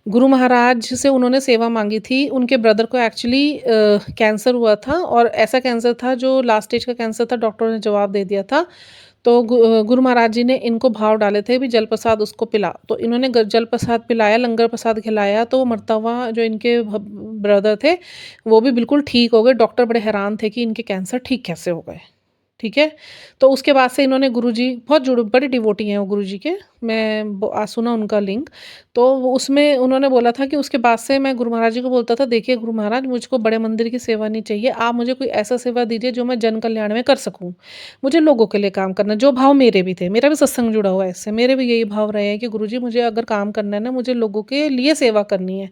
गुरु महाराज से उन्होंने सेवा माँगी थी, उनके ब्रदर को एक्चुअली कैंसर हुआ था और ऐसा कैंसर था जो लास्ट स्टेज का कैंसर था, डॉक्टरों ने जवाब दे दिया था। तो गुरु महाराज जी ने इनको भाव डाले थे भी जल प्रसाद उसको पिला, तो इन्होंने जल प्रसाद पिलाया, लंगर प्रसाद खिलाया, तो वो मरता हुआ जो इनके ब्रदर थे वो भी बिल्कुल ठीक हो गए। डॉक्टर बड़े हैरान थे कि इनके कैंसर ठीक कैसे हो गए। ठीक है? तो उसके बाद से इन्होंने गुरुजी बहुत जुड़े बड़े डिवोटी हैं वो गुरुजी के। मैं आज सुना उनका लिंक, तो वो उसमें उन्होंने बोला था कि उसके बाद से मैं गुरु महाराज जी को बोलता था, देखिए गुरु महाराज मुझको बड़े मंदिर की सेवा नहीं चाहिए, आप मुझे कोई ऐसा सेवा दीजिए जो मैं जन कल्याण में कर सकूँ। मुझे लोगों के लिए काम करना है, जो भाव मेरे भी थे, मेरा भी सत्संग जुड़ा हुआ है इससे, मेरे भी यही भाव रहे हैं कि गुरुजी मुझे अगर काम करना है ना, मुझे लोगों के लिए सेवा करनी है।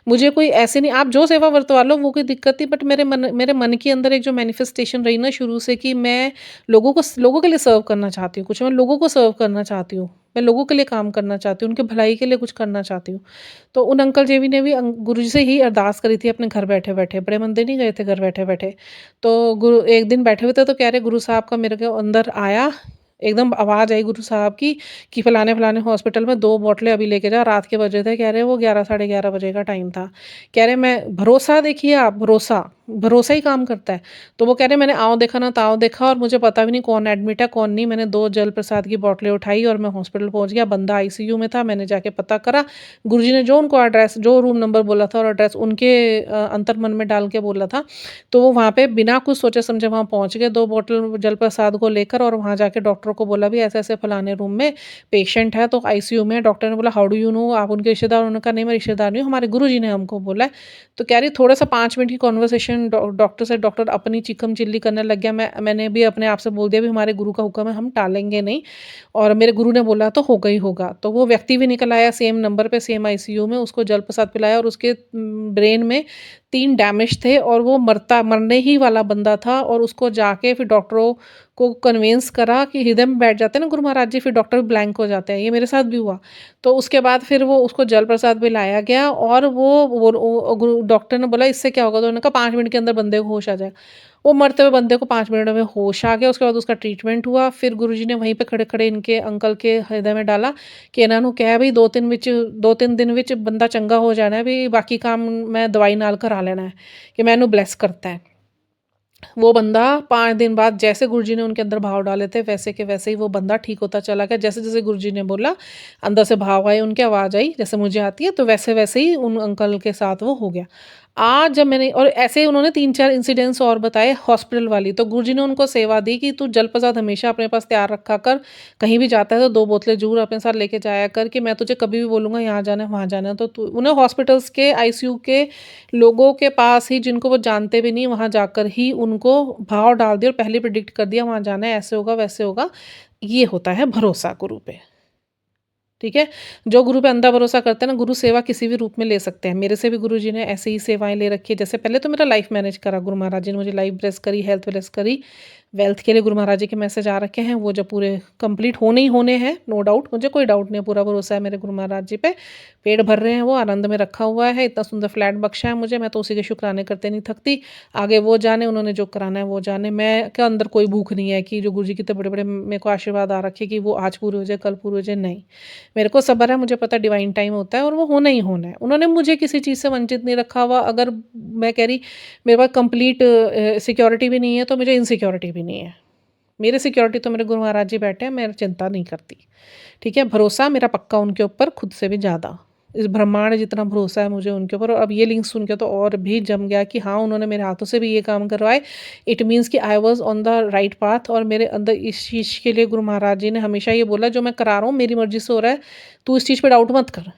मुझे कोई ऐसे नहीं, आप जो सेवा वर्तवा लो वो कोई दिक्कत नहीं, बट मेरे मन के अंदर एक जो मैनिफेस्टेशन रही ना शुरू से कि मैं लोगों के लिए सर्व करना चाहती हूँ, कुछ मैं लोगों को सर्व करना चाहती हूँ। मैं लोगों के लिए काम करना चाहती हूँ, उनके भलाई के लिए कुछ करना चाहती हूँ। तो उन अंकल जी भी ने भी गुरु जी से ही अरदास करी थी अपने घर बैठे-बैठे, बड़े मंदिर नहीं गए थे घर बैठे-बैठे। तो गुरु एक दिन बैठे हुए थे तो कह रहे गुरु साहब का मेरे के अंदर आया, एकदम आवाज़ आई गुरु साहब की कि फलाने-फलाने हॉस्पिटल में 2 बॉटलें अभी लेके जा, रात के बजे थे, कह रहे वो 11 साढ़े 11 बजे का टाइम था। कह रहे मैं भरोसा देखिए आप, भरोसा ही काम करता है। तो वो कह रहे मैंने आँव देखा ना ताव देखा और मुझे पता भी नहीं कौन एडमिट है, कौन नहीं। मैंने 2 जल प्रसाद की बॉटलें उठाई और मैं हॉस्पिटल पहुँच गया, बंदा आईसीयू में था, मैंने जाके पता करा। गुरुजी ने जो उनको एड्रेस जो रूम नंबर बोला था और एड्रेस उनके अंतर्मन में डाल के बोला था, तो वो वहाँ पे बिना कुछ सोचे-समझे वहाँ पहुँच गए 2 बोतल जल प्रसाद को लेकर और वहाँ जाके डॉक्टरों को बोला भी ऐसे-ऐसे फलाने रूम में पेशेंट है तो आईसीयू में है। डॉक्टर ने बोला हाउ डू यू नो? आप उनके रिश्तेदार हो? उन्होंने कहा नहीं मैं रिश्तेदार नहीं हूँ, हमारे गुरुजी ने हमको बोला है। तो कह रही थोड़ा-सा 5 मिनट की कन्वर्सेशन डॉक्टर से डॉक्टर अपनी चिकम-चिल्ली करने लग गया। मैंने भी अपने आप से बोल दिया भी हमारे गुरु का हुक्म है, हम टालेंगे नहीं और मेरे गुरु ने बोला तो होगा ही होगा। तो वो व्यक्ति भी निकल आया सेम नंबर पे, सेम आईसीयू में, उसको जल प्रसाद पिलाया और उसके ब्रेन में 3 डैमेज थे और वो मरने ही वाला बंदा था और उसको जाके फिर डॉक्टरों को कन्विंस करा कि हृदय में बैठ जाते हैं ना गुरु महाराज जी, फिर डॉक्टर भी ब्लैंक हो जाते हैं। ये मेरे साथ भी हुआ। तो उसके बाद फिर वो उसको जल प्रसाद पिलाया गया और वो गुरु डॉक्टर ने बोला इससे क्या होगा? तो उन्होंने कहा 5 मिनट के अंदर बंदे को होश आ जाएगा। वो मरते हुए बंदे को 5 मिनट में होश आ गया, उसके बाद उसका ट्रीटमेंट हुआ। फिर गुरुजी ने वहीं पे खड़े-खड़े इनके अंकल के हृदय में डाला कि इन्हां ਨੂੰ ਕਿਹਾ ਵੀ 2-3 दिन ਵਿੱਚ ਬੰਦਾ ਚੰਗਾ ਹੋ ਜਾਣਾ ਹੈ ਵੀ ਬਾਕੀ ਕੰਮ ਮੈਂ ਦਵਾਈ ਨਾਲ ਕਰਾ ਲੈਣਾ ਹੈ कि मैं इन्हू ब्लेस करता है। वो बंदा 5 दिन बाद जैसे गुरुजी ने उनके अंदर भाव डाले थे वैसे के वैसे ही वो बंदा ठीक होता चला गया। जैसे-जैसे गुरुजी ने बोला अंदर से भाव आए, उनकी आवाज़ आई जैसे मुझे आती है तो वैसे-वैसे ही उन अंकल के साथ वो हो गया। आज जब मैंने और ऐसे ही उन्होंने 3-4 इंसिडेंट्स और बताए हॉस्पिटल वाली, तो गुरुजी ने उनको सेवा दी कि तू जल प्रसाद हमेशा अपने पास तैयार रखा कर, कहीं भी जाता है तो 2 बोतलें ज़रूर अपने साथ लेके जाया कर कि मैं तुझे कभी भी बोलूँगा यहाँ जाना है, वहाँ जाना है तो तू उन्हें हॉस्पिटल्स के आईसीयू के लोगों के पास ही जिनको वो जानते भी नहीं, वहाँ जाकर ही उनको भाव डाल दिया और पहले प्रेडिक्ट कर दिया वहाँ जाना है, ऐसे होगा, वैसे होगा। ये होता है भरोसा गुरु पे। ठीक है? जो गुरु पे अंधा भरोसा करते हैं ना, गुरु सेवा किसी भी रूप में ले सकते हैं। मेरे से भी गुरुजी ने ऐसे ही सेवाएँ ले रखी है। जैसे पहले तो मेरा लाइफ़ मैनेज करा गुरु महाराज जी ने, मुझे लाइफ़ ब्लेस करी, हेल्थ ब्लेस करी। वेल्थ के लिए गुरु महाराज जी के मैसेज आ रखे हैं, वो जब पूरे कंप्लीट होने ही होने हैं, नो डाउट, मुझे कोई डाउट नहीं है, पूरा भरोसा है मेरे गुरु महाराज जी पे। पेट भर रहे हैं वो, आनंद में रखा हुआ है, इतना सुंदर फ्लैट बख्शा है मुझे, मैं तो उसी के शुक्राने करते नहीं थकती। आगे वो जाने, उन्होंने जो कराना है वो जाने। मैं के अंदर कोई भूख नहीं है कि जो गुरुजी के इतने बड़े-बड़े मेरे को आशीर्वाद आ रखे कि वो आज पूरे हो जाए, कल पूरे हो जाए, नहीं। मेरे को सब्र है, मुझे पता है डिवाइन टाइम होता है और वो होना ही होना है। उन्होंने मुझे किसी चीज़ से वंचित नहीं रखा हुआ। अगर मैं कह रही मेरे पास कंप्लीट सिक्योरिटी भी नहीं है तो मुझे इनसिक्योरिटी भी नहीं है। मेरे सिक्योरिटी तो मेरे गुरु महाराज जी बैठे हैं, मैं चिंता नहीं करती। ठीक है? भरोसा मेरा पक्का उनके ऊपर खुद से भी ज़्यादा। इस ब्रह्मांड जितना भरोसा है मुझे उनके ऊपर और अब ये लिंक सुन के तो और भी जम गया कि हाँ, उन्होंने मेरे हाथों से भी ये काम करवाए। इट मीन्स कि I was on the right path और मेरे अंदर इस चीज़ के लिए गुरु महाराज जी ने हमेशा ये बोला जो मैं करा रहा हूँ मेरी मर्ज़ी से हो रहा है, तू इस चीज़ पे डाउट मत कर।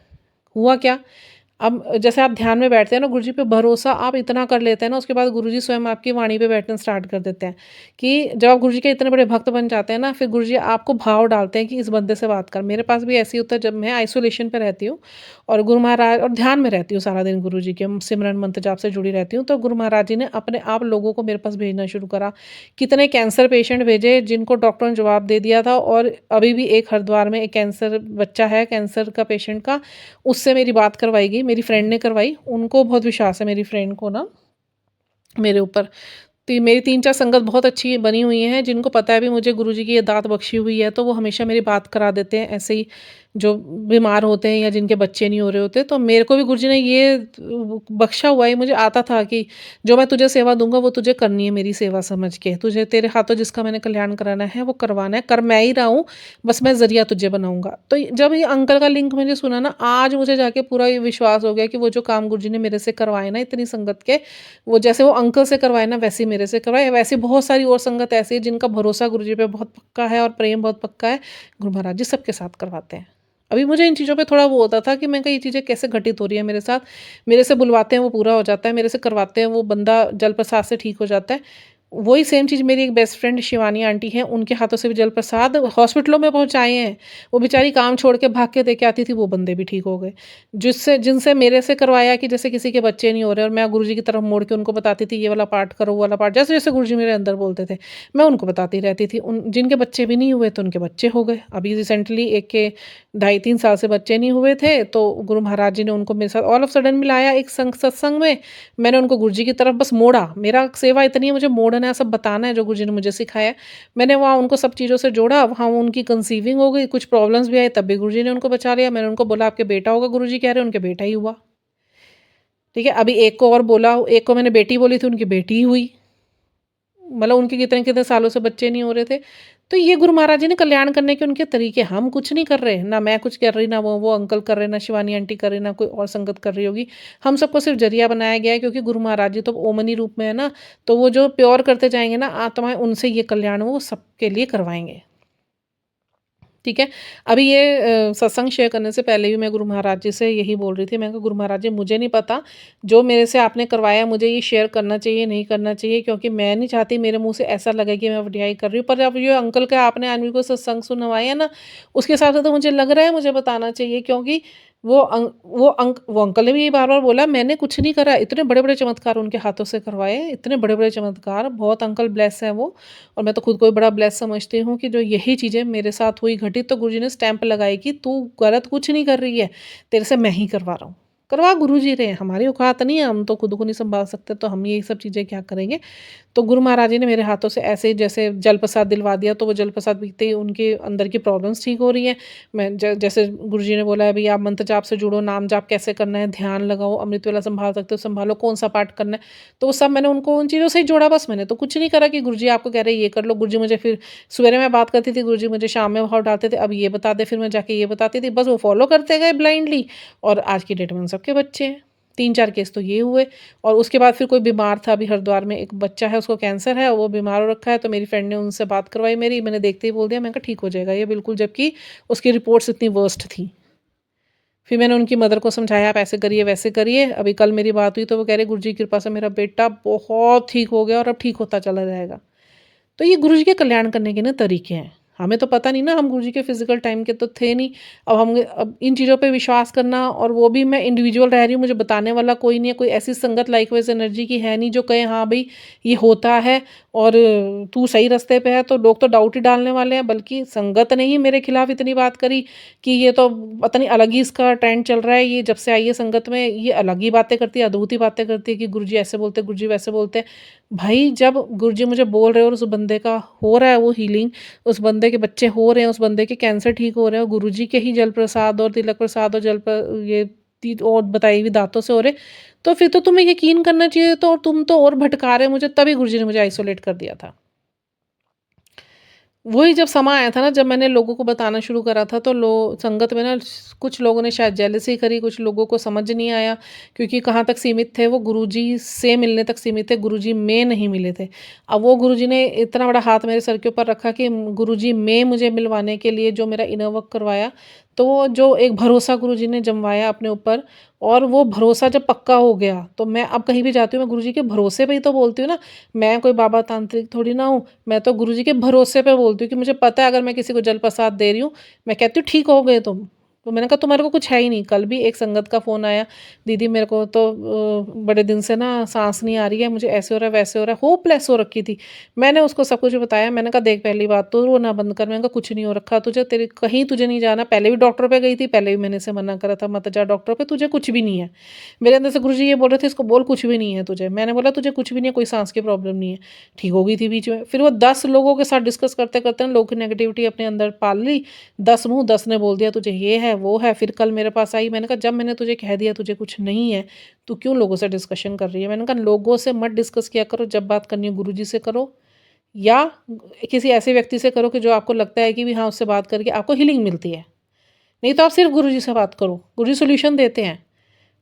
हुआ क्या? अब जैसे आप ध्यान में बैठते हैं ना, गुरुजी पे भरोसा आप इतना कर लेते हैं ना, उसके बाद गुरुजी स्वयं आपकी वाणी पे बैठना स्टार्ट कर देते हैं कि जब आप गुरुजी के इतने बड़े भक्त बन जाते हैं ना, फिर गुरुजी आपको भाव डालते हैं कि इस बंदे से बात कर। मेरे पास भी ऐसे ही होता है जब मैं आइसोलेशन पे रहती हूँ और गुरु महाराज और ध्यान में रहती हूँ सारा दिन गुरुजी के सिमरन मंत्र जाप से जुड़ी रहती हूँ, तो गुरु महाराज जी ने अपने आप लोगों को मेरे पास भेजना शुरू करा। कितने कैंसर पेशेंट भेजे जिनको डॉक्टरों ने जवाब दे दिया था और अभी भी एक हरिद्वार में एक कैंसर बच्चा है, कैंसर का पेशेंट का, उससे मेरी बात करवाई गई, मेरी फ्रेंड ने करवाई। उनको बहुत विश्वास है मेरी फ्रेंड को ना मेरे ऊपर। तो मेरी 3-4 संगत बहुत अच्छी बनी हुई हैं, जिनको पता है भी मुझे गुरुजी की ये दात बख्शी हुई है, तो वो हमेशा मेरी बात करा देते हैं ऐसे ही, जो बीमार होते हैं या जिनके बच्चे नहीं हो रहे होते। तो मेरे को भी गुरुजी ने ये बख्शा हुआ है, मुझे आता था कि जो मैं तुझे सेवा दूँगा वो तुझे करनी है मेरी सेवा समझ के। तुझे तेरे हाथों जिसका मैंने कल्याण कराना है वो करवाना है, कर मैं ही रहा हूँ, बस मैं ज़रिया तुझे बनाऊँगा। तो जब ये अंकल का लिंक मैंने सुना ना, आज मुझे जाके पूरा ये विश्वास हो गया कि वो जो काम गुरुजी ने मेरे से करवाए ना इतनी संगत के, वो जैसे वो अंकल से करवाए ना वैसे ही मेरे से करवाए। वैसे बहुत सारी और संगत ऐसी है जिनका भरोसा गुरुजी पे बहुत पक्का है और प्रेम बहुत पक्का है। गुरु महाराज जी सबके साथ करवाते हैं। अभी मुझे इन चीज़ों पे थोड़ा वो होता था कि मैं कहा ये चीज़ें कैसे घटित हो रही है मेरे साथ। मेरे से बुलवाते हैं वो पूरा हो जाता है, मेरे से करवाते हैं वो बंदा जल प्रसाद से ठीक हो जाता है। वही सेम चीज़ मेरी एक बेस्ट फ्रेंड शिवानी आंटी हैं, उनके हाथों से भी जल प्रसाद हॉस्पिटलों में पहुँचाए हैं। वो बेचारी काम छोड़ के भाग के दे के आती थी, वो बंदे भी ठीक हो गए। जिससे जिनसे मेरे से करवाया कि जैसे किसी के बच्चे नहीं हो रहे और मैं गुरुजी की तरफ मोड़ के उनको बताती थी, ये वाला पाठ करो, वो वाला पाठ, जैसे-जैसे गुरुजी मेरे अंदर बोलते थे, मैं उनको बताती रहती थी। उन जिनके बच्चे भी नहीं हुए, तो उनके बच्चे हो गए। अभी रिसेंटली एक के ढाई 3 साल से बच्चे नहीं हुए थे, तो गुरु महाराज जी ने उनको मेरे साथ ऑल ऑफ सडन मिलाया एक सत्संग में। मैंने उनको गुरुजी की तरफ बस मोड़ा। मेरा सेवा इतनी है, मुझे मोड़ना है, सब बताना है जो गुरुजी ने मुझे सिखाया है। मैंने वहाँ उनको सब चीज़ों से जोड़ा, वहाँ उनकी कंसीविंग हो गई, कुछ प्रॉब्लम्स भी आई तब भी गुरुजी ने उनको बचा लिया। मैंने उनको बोला आपके बेटा होगा, गुरुजी कह रहे हैं, उनके बेटा ही हुआ। ठीक है, अभी एक को और बोला, एक को मैंने बेटी बोली थी, उनकी बेटी ही हुई। मतलब उनके कितने-कितने सालों से बच्चे नहीं हो रहे थे। तो ये गुरु महाराज जी ने कल्याण करने के उनके तरीके, हम कुछ नहीं कर रहे, ना मैं कुछ कर रही, ना वो अंकल कर रहे, ना शिवानी आंटी कर रही, ना कोई और संगत कर रही होगी। हम सबको सिर्फ़ ज़रिया बनाया गया है, क्योंकि गुरु महाराज जी तो ओमनी रूप में है ना, तो वो जो प्योर करते जाएँगे ना आत्माएँ, उनसे ये कल्याण वो सबके लिए करवाएँगे। ठीक है। अभी ये सत्संग शेयर करने से पहले भी मैं गुरु महाराज जी से यही बोल रही थी, मैं कहा गुरु महाराज जी मुझे नहीं पता, जो मेरे से आपने करवाया मुझे ये शेयर करना चाहिए, नहीं करना चाहिए, क्योंकि मैं नहीं चाहती मेरे मुँह से ऐसा लगे कि मैं वडियाई कर रही हूँ। पर अब ये अंकल का आपने आदमी को सत्संग सुनवाया ना, उसके हिसाब से तो मुझे लग रहा है मुझे बताना चाहिए, क्योंकि वो अंकल ने भी ये बार-बार बोला मैंने कुछ नहीं करा, इतने बड़े-बड़े चमत्कार उनके हाथों से करवाए, इतने बड़े-बड़े चमत्कार, बहुत अंकल ब्लेस हैं वो। और मैं तो खुद को भी बड़ा ब्लेस समझती हूँ कि जो यही चीज़ें मेरे साथ हुई घटित, तो गुरुजी ने स्टैंप लगाई कि तू गलत कुछ नहीं कर रही है, तेरे से मैं ही करवा रहा हूँ। करवा गुरुजी रहे हैं, हमारी औकात नहीं है, हम तो खुद को नहीं सँभाल सकते, तो हम ये सब चीज़ें क्या करेंगे। तो गुरु महाराज जी ने मेरे हाथों से ऐसे ही जैसे जल प्रसाद दिलवा दिया, तो वो जल प्रसाद पीते ही उनके अंदर की प्रॉब्लम्स ठीक हो रही हैं। मैं जैसे गुरुजी ने बोला है भई आप मंत्र जाप से जुड़ो, नाम जाप कैसे करना है, ध्यान लगाओ, अमृत वेला सँभाल सकते हो सँभालो, कौन-सा पाठ करना है, तो वो सब मैंने उनको उन चीज़ों से ही जोड़ा। बस मैंने तो कुछ नहीं करा कि गुरुजी आपको कह रहे हैं ये कर लो, गुरुजी मुझे फिर सवेरे मैं बात करती थी, गुरुजी मुझे शाम में भाव डालते थे, अब ये बता दे, फिर मैं जाके ये बताती थी, बस वो फ़ॉलो करते गए ब्लाइंडली, और आज की डेट में उन सबके बच्चे हैं। 3-4 केस तो ये हुए। और उसके बाद फिर कोई बीमार था, अभी हरिद्वार में एक बच्चा है, उसको कैंसर है, वो बीमार हो रखा है, तो मेरी फ्रेंड ने उनसे बात करवाई मेरी, मैंने देखते ही बोल दिया, मैंने कहा ठीक हो जाएगा ये बिल्कुल, जबकि उसकी रिपोर्ट्स इतनी वर्स्ट थी। फिर मैंने उनकी मदर को समझाया आप ऐसे करिए, वैसे करिए। अभी कल मेरी बात हुई तो वो कह रहे गुरुजी की कृपा से मेरा बेटा बहुत ठीक हो गया और अब ठीक होता चला जाएगा। तो ये गुरुजी के कल्याण करने के ना तरीके हैं। हमें तो पता नहीं ना, हम गुरुजी के फिज़िकल टाइम के तो थे नहीं। अब इन चीज़ों पे विश्वास करना, और वो भी मैं इंडिविजुअल रह रही हूँ, मुझे बताने वाला कोई नहीं है, कोई ऐसी संगत लाइकवाइज़ एनर्जी की है नहीं जो कहे हाँ भई ये होता है और तू सही रास्ते पे है, तो लोग तो डाउट ही डालने वाले हैं। बल्कि संगत ने ही मेरे खिलाफ इतनी बात करी कि ये तो पता नहीं अलग ही इसका ट्रेंड चल रहा है, ये जब से आई है संगत में ये अलग ही बातें करती है, अद्भुत ही बातें करती है कि गुरुजी ऐसे बोलते हैं, गुरुजी वैसे बोलते हैं। भाई जब गुरुजी मुझे बोल रहे हो और उस बंदे का हो रहा है वो हीलिंग, उस बंदे के बच्चे हो रहे हैं, उस बंदे के कैंसर ठीक हो रहे हैं, और गुरुजी के ही जल प्रसाद और तिलक प्रसाद और ये और बताई हुई दातों से हो रहे, तो फिर तो तुम्हें यकीन करना चाहिए। तो तुम तो और भटका रहे हो मुझे, तभी गुरुजी ने मुझे आइसोलेट कर दिया था। वही जब समय आया था ना, जब मैंने लोगों को बताना शुरू करा था, तो संगत में ना कुछ लोगों ने शायद जेलसी करी, कुछ लोगों को समझ नहीं आया, क्योंकि कहाँ तक सीमित थे वो गुरुजी से मिलने तक सीमित थे, गुरुजी में नहीं मिले थे। अब वो गुरुजी ने इतना बड़ा हाथ मेरे सर के ऊपर रखा कि गुरुजी में मुझे मिलवाने के लिए जो मेरा इनर वर्क करवाया, तो वो जो एक भरोसा गुरुजी ने जमवाया अपने ऊपर, और वो भरोसा जब पक्का हो गया, तो मैं अब कहीं भी जाती हूँ, मैं गुरुजी के भरोसे पे ही तो बोलती हूँ ना। मैं कोई बाबा तांत्रिक थोड़ी ना हूँ, मैं तो गुरुजी के भरोसे पे बोलती हूँ कि मुझे पता है अगर मैं किसी को जल प्रसाद दे रही हूँ, मैं कहती हूँ ठीक हो गए तुम। तो मैंने कहा तुम्हारे को कुछ है ही नहीं। कल भी एक संगत का फ़ोन आया, दीदी मेरे को तो बड़े दिन से ना साँस नहीं आ रही है, मुझे ऐसे हो रहा है, वैसे हो रहा है, होपलेस हो रखी थी। मैंने उसको सब कुछ बताया, मैंने कहा देख पहली बात तो रोना बंद कर, मैंने कहा कुछ नहीं हो रखा तुझे, तेरे कहीं तुझे नहीं जाना, पहले भी डॉक्टर पे गई थी, पहले भी मैंने इसे मना करा था मत जा डॉक्टर पे, तुझे कुछ भी नहीं है। मेरे अंदर से गुरुजी ये बोल रहे थे इसको बोल कुछ भी नहीं है तुझे, मैंने बोला तुझे कुछ भी नहीं है, कोई साँस की प्रॉब्लम नहीं है। ठीक हो गई थी बीच में, फिर वो 10 लोगों के साथ डिस्कस करते-करते ना लोगों की नेगेटिविटी अपने अंदर पाल ली, 10 मुँह 10 ने बोल दिया तुझे ये है, वो है। फिर कल मेरे पास आई, मैंने कहा जब मैंने तुझे कह दिया तुझे कुछ नहीं है, तू क्यों लोगों से डिस्कशन कर रही है? मैंने कहा लोगों से मत डिस्कस किया करो, जब बात करनी है गुरुजी से करो, या किसी ऐसे व्यक्ति से करो कि जो आपको लगता है कि भी हाँ, उससे बात करके आपको हीलिंग मिलती है। नहीं तो आप सिर्फ गुरुजी से बात करो, गुरुजी सॉल्यूशन देते हैं।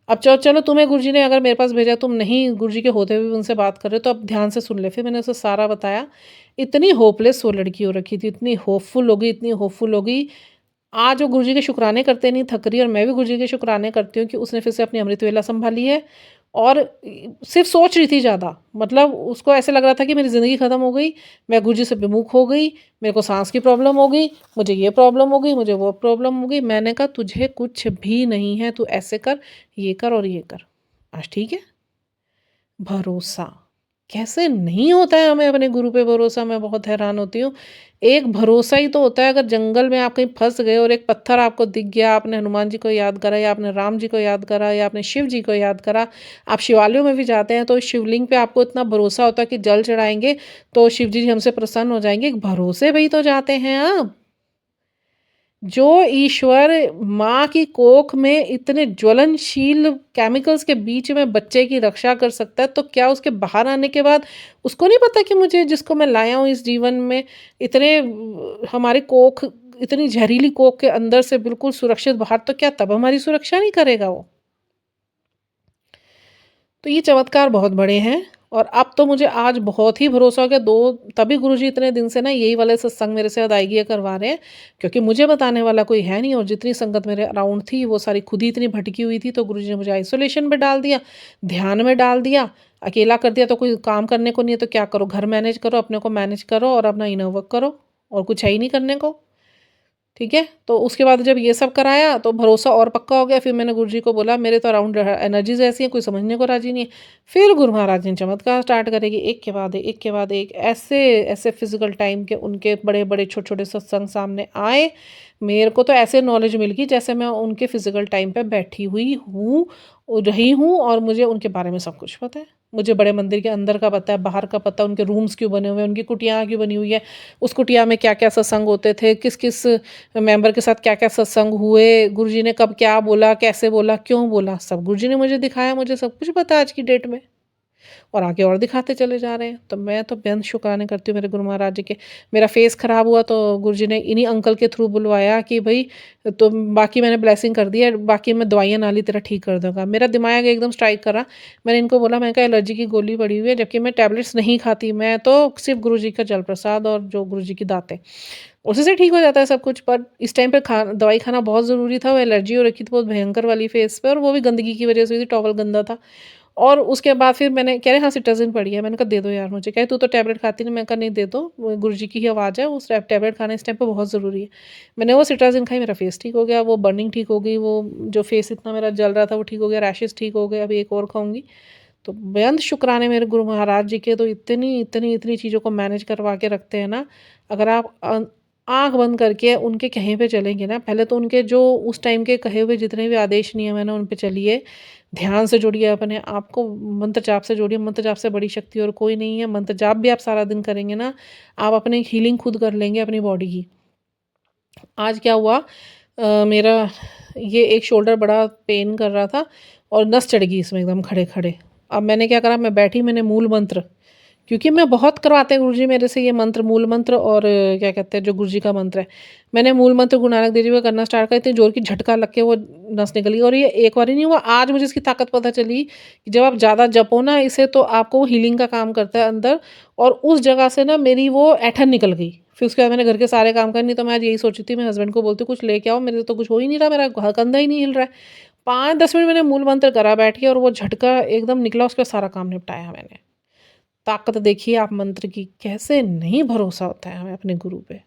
अब चलो तुम्हें गुरुजी ने अगर मेरे पास भेजा, तुम नहीं गुरुजी के होते हुए भी उनसे बात कर रहे हो, तो अब ध्यान से सुन ले। फिर मैंने उसे सारा बताया। इतनी होपलेस वो लड़की हो रखी थी, इतनी होपफुल हो गई, इतनी होपफुल हो गई। आज वो गुरुजी के शुक्राने करते नहीं थक रही, और मैं भी गुरुजी के शुक्राने करती हूँ कि उसने फिर से अपनी अमृत वेला सँभाली है, और सिर्फ़ सोच रही थी ज़्यादा, मतलब उसको ऐसे लग रहा था कि मेरी ज़िंदगी ख़त्म हो गई, मैं गुरुजी से विमुख हो गई, मेरे को साँस की प्रॉब्लम हो गई, मुझे ये प्रॉब्लम हो गई, मुझे वो प्रॉब्लम हो गई। मैंने कहा तुझे कुछ भी नहीं है, तू ऐसे कर, ये कर और ये कर। आज ठीक है? भरोसा, कैसे नहीं होता है हमें अपने गुरु पे भरोसा, मैं बहुत हैरान होती हूँ। एक भरोसा ही तो होता है, अगर जंगल में आप कहीं फँस गए और एक पत्थर आपको दिख गया, आपने हनुमान जी को याद करा या आपने राम जी को याद करा या आपने शिव जी को याद करा। आप शिवालयों में भी जाते हैं तो शिवलिंग पे आपको इतना भरोसा होता है कि जल चढ़ाएँगे तो शिव जी हमसे प्रसन्न हो जाएँगे। एक भरोसे पे ही तो जाते हैं आप। जो ईश्वर माँ की कोख में इतने ज्वलनशील केमिकल्स के बीच में बच्चे की रक्षा कर सकता है, तो क्या उसके बाहर आने के बाद उसको नहीं पता कि मुझे जिसको मैं लाया हूँ इस जीवन में इतने हमारी कोख इतनी ज़हरीली कोख के अंदर से बिल्कुल सुरक्षित बाहर, तो क्या तब हमारी सुरक्षा नहीं करेगा वो? तो ये चमत्कार बहुत बड़े हैं और अब तो मुझे आज बहुत ही भरोसा हो गया। 2 तभी गुरुजी इतने दिन से ना यही वाले सत्संग मेरे से अदायगियाँ करवा रहे हैं, क्योंकि मुझे बताने वाला कोई है नहीं और जितनी संगत मेरे अराउंड थी वो सारी खुद ही इतनी भटकी हुई थी, तो गुरुजी ने मुझे आइसोलेशन में डाल दिया, ध्यान में डाल दिया, अकेला कर दिया। तो कोई काम करने को नहीं है तो क्या करो, घर मैनेज करो, अपने को मैनेज करो और अपना इनर वर्क करो और कुछ है ही नहीं करने को। ठीक है? तो उसके बाद जब ये सब कराया तो भरोसा और पक्का हो गया। फिर मैंने गुरुजी को बोला मेरे तो अराउंड एनर्जीज़ ऐसी हैं, कोई समझने को राज़ी नहीं है। फिर गुरु महाराज ने चमत्कार स्टार्ट करेगी, एक के बाद एक के बाद एक ऐसे ऐसे फिज़िकल टाइम के उनके बड़े-बड़े छोटे-छोटे सत्संग सामने आए। मेरे को तो ऐसे नॉलेज मिल गई जैसे मैं उनके फिज़िकल टाइम पे बैठी हुई हूँ, रही हूँ और मुझे उनके बारे में सब कुछ पता है। मुझे बड़े मंदिर के अंदर का पता है, बाहर का पता है, उनके रूम्स क्यों बने हुए हैं, उनकी कुटिया क्यों बनी हुई है, उस कुटिया में क्या-क्या सत्संग होते थे, किस-किस मेंबर के साथ क्या-क्या सत्संग हुए, गुरुजी ने कब क्या बोला, कैसे बोला, क्यों बोला, सब गुरुजी ने मुझे दिखाया, मुझे सब कुछ पता है आज की डेट में। और आगे और दिखाते चले जा रहे हैं। तो मैं तो बेअंत शुक्राने करती हूँ मेरे गुरु महाराज जी के। मेरा फेस ख़राब हुआ तो गुरुजी ने इन्हीं अंकल के थ्रू बुलवाया कि भई बाकी मैंने ब्लेसिंग कर दी है, बाकी मैं दवाइयाँ नाली तेरा ठीक कर दूँगा। मेरा दिमाग एकदम स्ट्राइक करा। मैंने इनको बोला, मैंने कहा एलर्जी की गोली पड़ी हुई है, जबकि मैं टैबलेट्स नहीं खाती, मैं तो सिर्फ़ गुरुजी का जल प्रसाद और जो गुरुजी की दातें, उसी से ठीक हो जाता है सब कुछ। पर इस टाइम पे दवाई खाना बहुत ज़रूरी था, वो एलर्जी हो रखी थी बहुत भयंकर वाली फेस पे और वो भी गंदगी की वज़ह से हुई थी, टॉवल गंदा था। और उसके बाद फिर मैंने कह रहे हाँ सिट्राज़िन पड़ी है, मैंने कहा दे दो यार मुझे, कहे तू तो टैबलेट खाती नहीं, मैंने कहा नहीं दे दो, वो गुरुजी की ही आवाज़ है, उस टैबलेट खाना इस टाइम पे बहुत ज़रूरी है। मैंने वो सिट्राज़िन खाई, मेरा फेस ठीक हो गया, वो बर्निंग ठीक हो गई, वो जो फेस इतना मेरा जल रहा था वो ठीक हो गया, रैशेज़ ठीक हो गए, अभी एक और खाऊँगी। तो बेअंत शुक्राने मेरे गुरु महाराज जी के, तो इतनी चीज़ों को मैनेज करवा के रखते हैं ना, अगर आप आँख बंद करके उनके कहीं पे चलेंगे ना, पहले तो उनके जो उस टाइम के कहे हुए जितने भी आदेश नियम है ना, उन पे चलिए, ध्यान से जुड़िए अपने आप को, मंत्र जाप से जोड़िए, मंत्र जाप से बड़ी शक्ति और कोई नहीं है। मंत्र जाप भी आप सारा दिन करेंगे ना, आप अपनी हीलिंग खुद कर लेंगे अपनी बॉडी की। आज क्या हुआ, मेरा ये एक शोल्डर बड़ा पेन कर रहा था और नस चढ़ गई इसमें एकदम खड़े-खड़े। अब मैंने क्या करा, मैं बैठी, मैंने मूल मंत्र, क्योंकि मैं बहुत करवाते हैं गुरुजी मेरे से ये मंत्र, मूल मंत्र और क्या कहते हैं जो गुरुजी का मंत्र है। मैंने मूल मंत्र गुरु नानक देव जी का करना स्टार्ट करा, इतनी ज़ोर की झटका लग के वो नस निकल गई और ये एक बार ही नहीं हुआ, आज मुझे इसकी ताकत पता चली कि जब आप ज़्यादा जपो ना इसे तो आपको वो हीलिंग का काम करता है अंदर, और उस जगह से ना मेरी वो ऐंठन निकल गई। फिर उसके बाद मैंने घर के सारे काम करे, नहीं तो मैं आज यही सोची थी, मैं हस्बैंड को बोलती हूँ कुछ लेके आओ, मेरे से तो कुछ हो ही नहीं रहा, मेरा कंधा ही नहीं हिल रहा है। 5-10 मिनट मैंने मूल मंत्र करा बैठ के और वो झटका एकदम निकला, उसके बाद सारा काम निपटाया मैंने। ताकत देखिए आप मंत्र की, कैसे नहीं भरोसा होता है हमें अपने गुरु पे।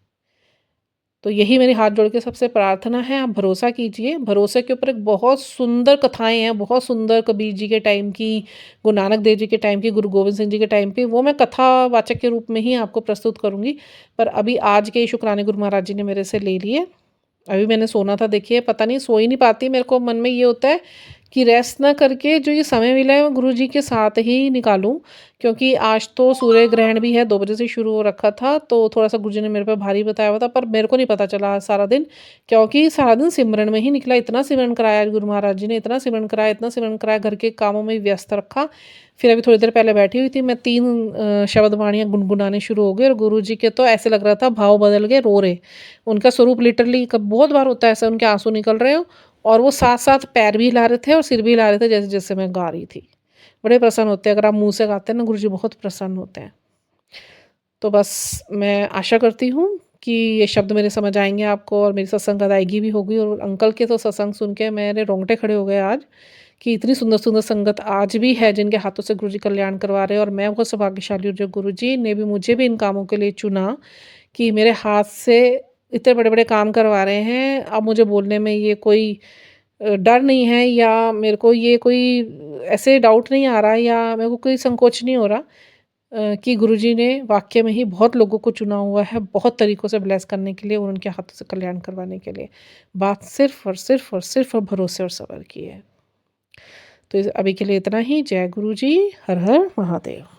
तो यही मेरी हाथ जोड़ के सबसे प्रार्थना है, आप भरोसा कीजिए। भरोसे के ऊपर एक बहुत सुंदर कथाएँ हैं, बहुत सुंदर कबीर जी के टाइम की, गुरु नानक देव जी के टाइम की, गुरु गोविंद सिंह जी के टाइम की, वो मैं कथावाचक के रूप में ही आपको प्रस्तुत करूँगी। पर अभी आज के शुक्राने गुरु महाराज जी ने मेरे से ले लिए। अभी मैंने सोना था, देखिए पता नहीं सो ही नहीं पाती, मेरे को मन में ये होता है कि रेस्ट ना करके जो ये समय मिला है वो गुरु जी के साथ ही निकालूं, क्योंकि आज तो सूर्य ग्रहण भी है, 2 बजे से शुरू हो रखा था, तो थोड़ा सा गुरु जी ने मेरे पे भारी बताया हुआ था, पर मेरे को नहीं पता चला आज सारा दिन, क्योंकि सारा दिन सिमरन में ही निकला। इतना सिमरन कराया आज गुरु महाराज जी ने, इतना सिमरन कराया, इतना सिमरन कराया, घर के कामों में व्यस्त रखा। फिर अभी थोड़ी देर पहले बैठी हुई थी मैं, 3 शब्द वाणियाँ गुनगुनाने शुरू हो गए और गुरु जी के तो ऐसे लग रहा था भाव बदल गए, रो रहे। उनका स्वरूप लिटरली कब बहुत बार होता है ऐसा, उनके आंसू निकल रहे हो और वो साथ-साथ पैर भी हिला रहे थे और सिर भी हिला रहे थे जैसे-जैसे मैं गा रही थी। बड़े प्रसन्न होते हैं, अगर आप मुँह से गाते हैं ना गुरुजी बहुत प्रसन्न होते हैं। तो बस मैं आशा करती हूँ कि ये शब्द मेरे समझ आएँगे आपको और मेरी सत्संग अदायगी भी होगी, और अंकल के तो सत्संग सुन के मेरे रोंगटे खड़े हो गए आज, कि इतनी सुंदर-सुंदर संगत आज भी है जिनके हाथों से गुरुजी कल्याण करवा रहे हैं और मैं बहुत सौभाग्यशाली हूँ जो गुरुजी ने भी मुझे भी इन कामों के लिए चुना कि मेरे हाथ से इतने बड़े-बड़े काम करवा रहे हैं। अब मुझे बोलने में ये कोई डर नहीं है या मेरे को ये कोई ऐसे डाउट नहीं आ रहा या मेरे को कोई संकोच नहीं हो रहा कि गुरुजी ने वाक़ई में ही बहुत लोगों को चुना हुआ है, बहुत तरीकों से ब्लेस करने के लिए और उनके हाथों से कल्याण करवाने के लिए। बात सिर्फ़ और भरोसे और सब्र की है। तो इस अभी के लिए इतना ही। जय गुरुजी, हर हर महादेव।